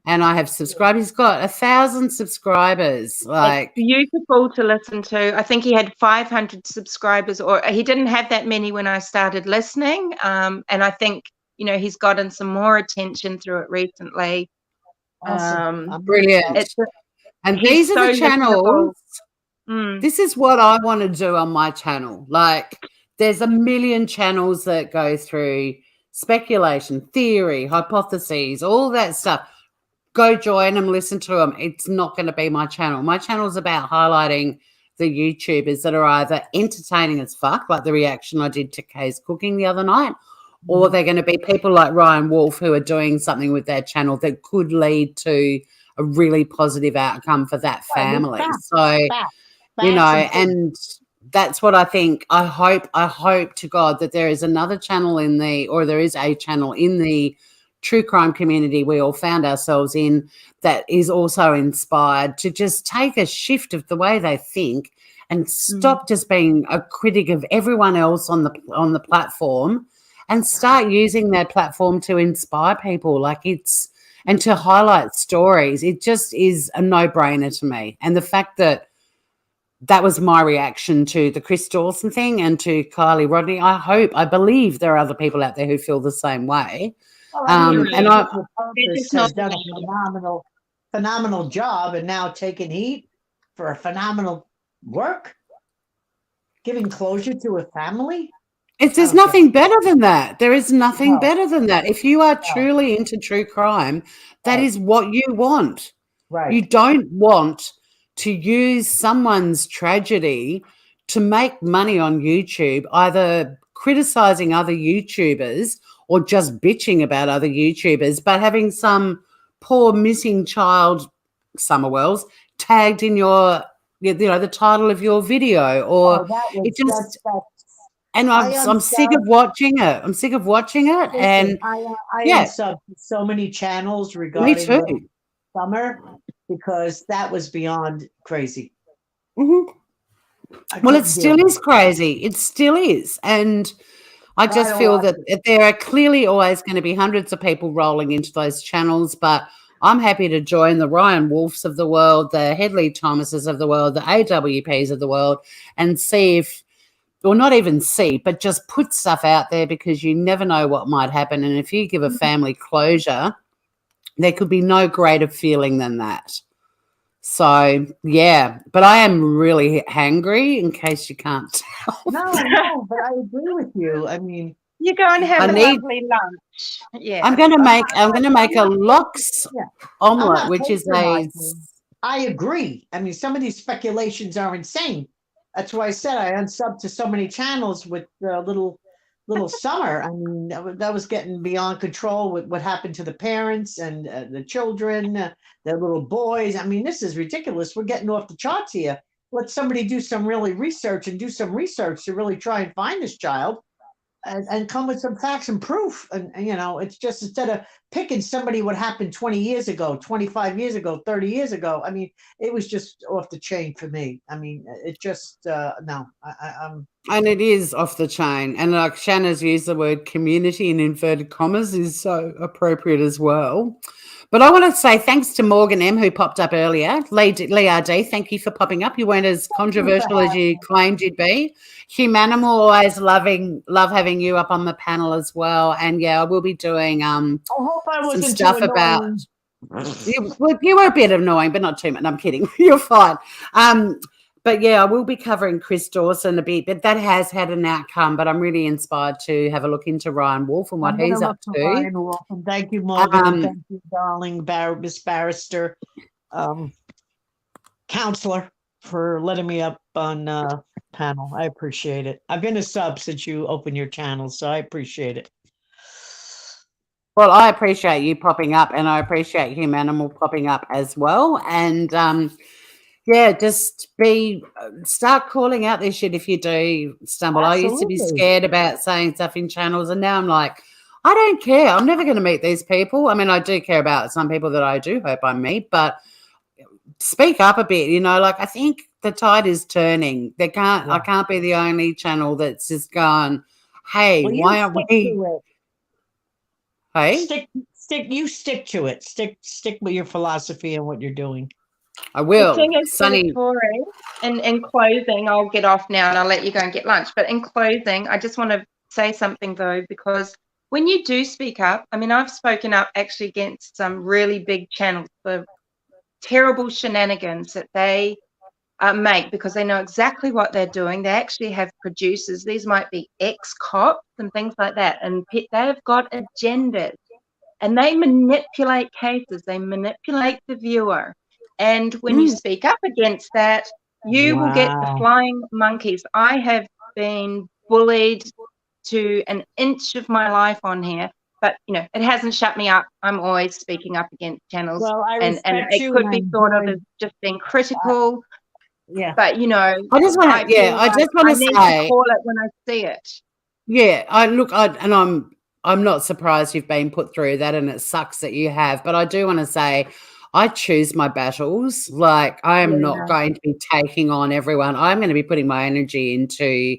And I have subscribed. He's got 1,000 subscribers. It's beautiful to listen to. I think he had 500 subscribers, or he didn't have that many when I started listening. And I think you know, he's gotten some more attention through it recently. Awesome. Brilliant. And these are the channels. This is what I want to do on my channel. Like, there's a million channels that go through speculation, theory, hypotheses, all that stuff. Go join them, listen to them. It's not going to be my channel. My channel is about highlighting the YouTubers that are either entertaining as fuck, like the reaction I did to Kay's cooking the other night, or they're going to be people like Ryan Wolf who are doing something with their channel that could lead to a really positive outcome for that family. So, you know, and that's what I think. I hope to God that there is another channel there is a channel in the true crime community we all found ourselves in that is also inspired to just take a shift of the way they think and stop just being a critic of everyone else on the platform and start using their platform to inspire people, and to highlight stories. It just is a no-brainer to me. And the fact that was my reaction to the Chris Dawson thing and to Kylie Rodney, I believe there are other people out there who feel the same way. And has done a phenomenal job, and now taking heat for a phenomenal work, giving closure to a family. There's nothing better than that. There is nothing better than that. If you are truly into true crime, that is what you want. Right. You don't want to use someone's tragedy to make money on YouTube, either criticizing other YouTubers or just bitching about other YouTubers, but having some poor missing child, Summer Wells, tagged in the title of your video, or I'm sick of watching it. I'm sick of watching it. Listen, and I unsubbed so many channels regarding Summer because that was beyond crazy. Well, it still is crazy. It still is. And I just feel that there are clearly always going to be hundreds of people rolling into those channels, but I'm happy to join the Ryan Wolfs of the world, the Headley Thomases of the world, the AWPs of the world, and see not even see, but just put stuff out there, because you never know what might happen. And if you give a family closure, there could be no greater feeling than that. So, yeah, but I am really hangry, in case you can't tell. No, but I agree with you. I mean, you go and have a lovely lunch. Yeah, I'm going to make a lox omelette, which is I agree. I mean, some of these speculations are insane. That's why I said I unsubbed to so many channels with little Summer. I mean, that was getting beyond control with what happened to the parents and the children, their little boys. I mean, this is ridiculous. We're getting off the charts here. Let somebody do some research to really try and find this child and come with some facts and proof. And it's just, instead of picking somebody what happened 20 years ago, 25 years ago, 30 years ago, I mean, it was just off the chain for me. I mean, it just, no. And it is off the chain. And like Shanna's used the word community in inverted commas is so appropriate as well. But I want to say thanks to Morgan M, who popped up earlier. Lee RD, thank you for popping up. You weren't as controversial as you claimed you'd be. Humanimal, always love having you up on the panel as well. And yeah, I will be doing some stuff about. You were a bit annoying, but not too much. I'm kidding. You're fine. But yeah, I will be covering Chris Dawson a bit, but that has had an outcome. But I'm really inspired to have a look into Ryan Wolf and what he's up to. Ryan Wolf, and thank you, Morgan. Thank you, darling Miss Barrister, counselor, for letting me up on panel. I appreciate it. I've been a sub since you opened your channel, so I appreciate it. Well, I appreciate you popping up, and I appreciate Humanimal popping up as well. And yeah, just start calling out this shit if you do stumble. Absolutely. I used to be scared about saying stuff in channels, and now I'm like, I don't care. I'm never going to meet these people. I mean, I do care about some people that I do hope I meet, but speak up a bit. Like, I think the tide is turning. I can't be the only channel that's just gone, hey, why aren't we? Hey, stick to it. Stick with your philosophy and what you're doing. I will. The thing is, Sunny. Tori, in closing, I'll get off now and I'll let you go and get lunch. But in closing, I just want to say something though, because when you do speak up, I mean, I've spoken up actually against some really big channels for terrible shenanigans that they make because they know exactly what they're doing. They actually have producers. These might be ex-cops and things like that. And they've got agendas. And they manipulate cases. They manipulate the viewer. And when you speak up against that, you will get the flying monkeys. I have been bullied to an inch of my life on here, but you know, it hasn't shut me up. I'm always speaking up against channels. Well, I and respect it you, could and be I'm thought of very- as just being critical. Yeah. But you know, I just want to, feel I like just want I to need say, to call it when I see it. yeah, I'm not surprised you've been put through that, and it sucks that you have. But I do want to say, I choose my battles. Like, I am not going to be taking on everyone. I'm going to be putting my energy into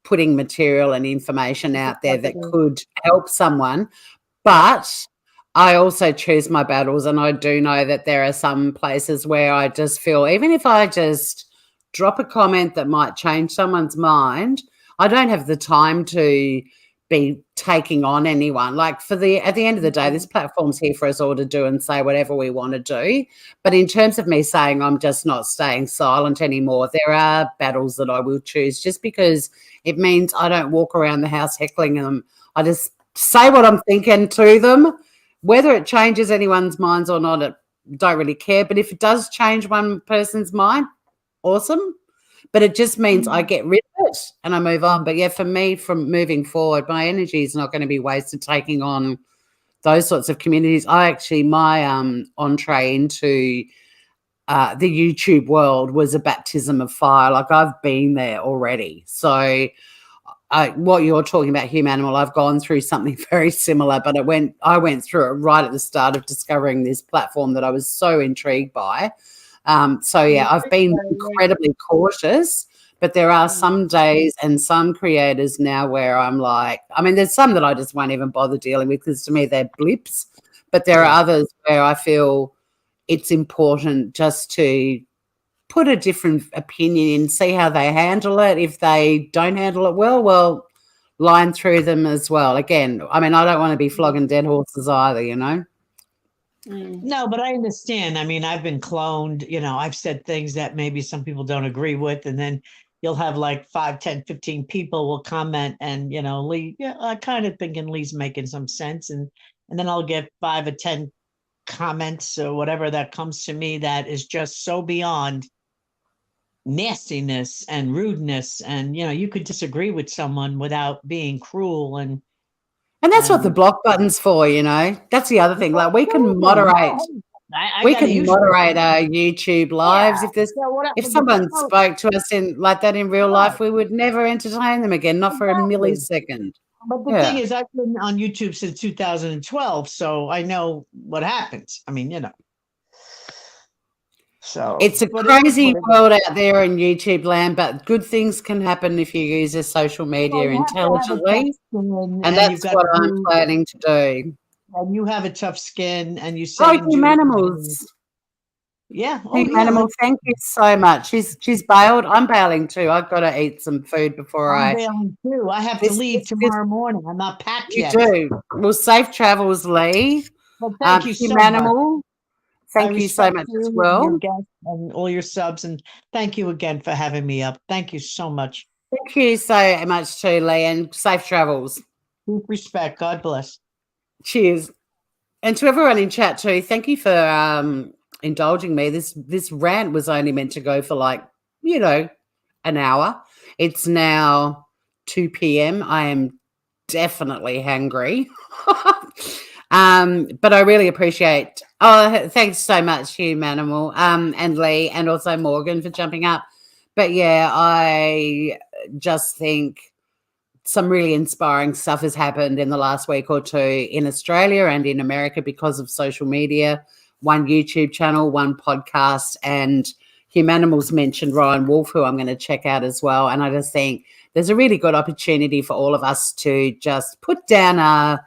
putting material and information out there that could help someone. But I also choose my battles, and I do know that there are some places where I just feel, even if I just drop a comment that might change someone's mind, I don't have the time to be taking on anyone. Like, at the end of the day, this platform's here for us all to do and say whatever we want to do. But in terms of me saying I'm just not staying silent anymore, there are battles that I will choose just because it means I don't walk around the house heckling them. I just say what I'm thinking to them. Whether it changes anyone's minds or not, I don't really care. But if it does change one person's mind, awesome. But it just means I get rid of it and I move on. But yeah, for me, from moving forward, my energy is not going to be wasted taking on those sorts of communities. My entree into the YouTube world was a baptism of fire. Like, I've been there already. So what you're talking about, Humanimal, I've gone through something very similar, but I went through it right at the start of discovering this platform that I was so intrigued by. So yeah, I've been incredibly cautious, but there are some days and some creators now where I'm like, I mean, there's some that I just won't even bother dealing with because to me they're blips, but there are others where I feel it's important just to put a different opinion in, see how they handle it. If they don't handle it well, line through them as well. Again, I mean, I don't want to be flogging dead horses either, you know? No, but I understand. I mean, I've been cloned, I've said things that maybe some people don't agree with, and then you'll have like 5, 10, 15 people will comment and, Lee, I kind of thinking Lee's making some sense. And then I'll get 5 or 10 comments or whatever that comes to me that is just so beyond nastiness and rudeness. And, you could disagree with someone without being cruel. And that's what the block button's for, That's the other thing. Like, we can moderate. We can moderate our YouTube lives. If someone spoke to us like that in real life, we would never entertain them again, not for a millisecond. But the thing is, I've been on YouTube since 2012, so I know what happens. I mean, So it's a crazy world out there in YouTube land, but good things can happen if you use a social media intelligently. And that's what I'm planning to do. And you have a tough skin, and you say Animals. Yeah. Animal, thank you so much. She's bailed. I'm bailing too. I've got to eat some food before I'm bailing too. I have to leave tomorrow morning. I'm not packed yet. You do. Well, safe travels, Lee. Well, thank you so much. Thank you so much as well. Your guests and all your subs, and thank you again for having me up. Thank you so much. Thank you so much too, Lee, and safe travels. Deep respect. God bless. Cheers. And to everyone in chat too, thank you for indulging me. This rant was only meant to go for an hour. It's now 2 p.m. I am definitely hangry. But I really appreciate. Oh, thanks so much, Humanimal, and Lee, and also Morgan for jumping up. But yeah, I just think some really inspiring stuff has happened in the last week or two in Australia and in America because of social media. One YouTube channel, one podcast, and Humanimal's mentioned Ryan Wolf, who I'm going to check out as well. And I just think there's a really good opportunity for all of us to just put down our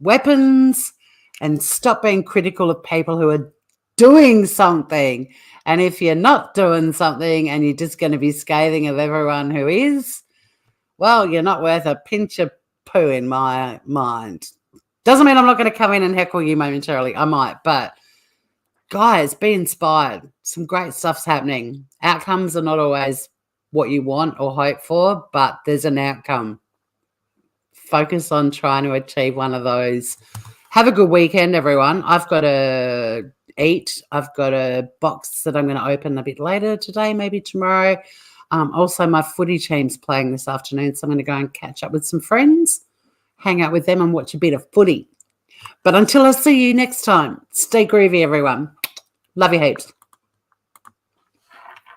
weapons and stop being critical of people who are doing something. And if you're not doing something and you're just going to be scathing of everyone who is, well, you're not worth a pinch of poo in my mind. Doesn't mean I'm not going to come in and heckle you momentarily. I might, but guys, be inspired. Some great stuff's happening. Outcomes are not always what you want or hope for, but there's an outcome. Focus on trying to achieve one of those. Have a good weekend, everyone. I've got to eat. I've got a box that I'm going to open a bit later today, maybe tomorrow. Also, my footy team's playing this afternoon, so I'm going to go and catch up with some friends, hang out with them and watch a bit of footy. But until I see you next time, stay groovy, everyone. Love you heaps.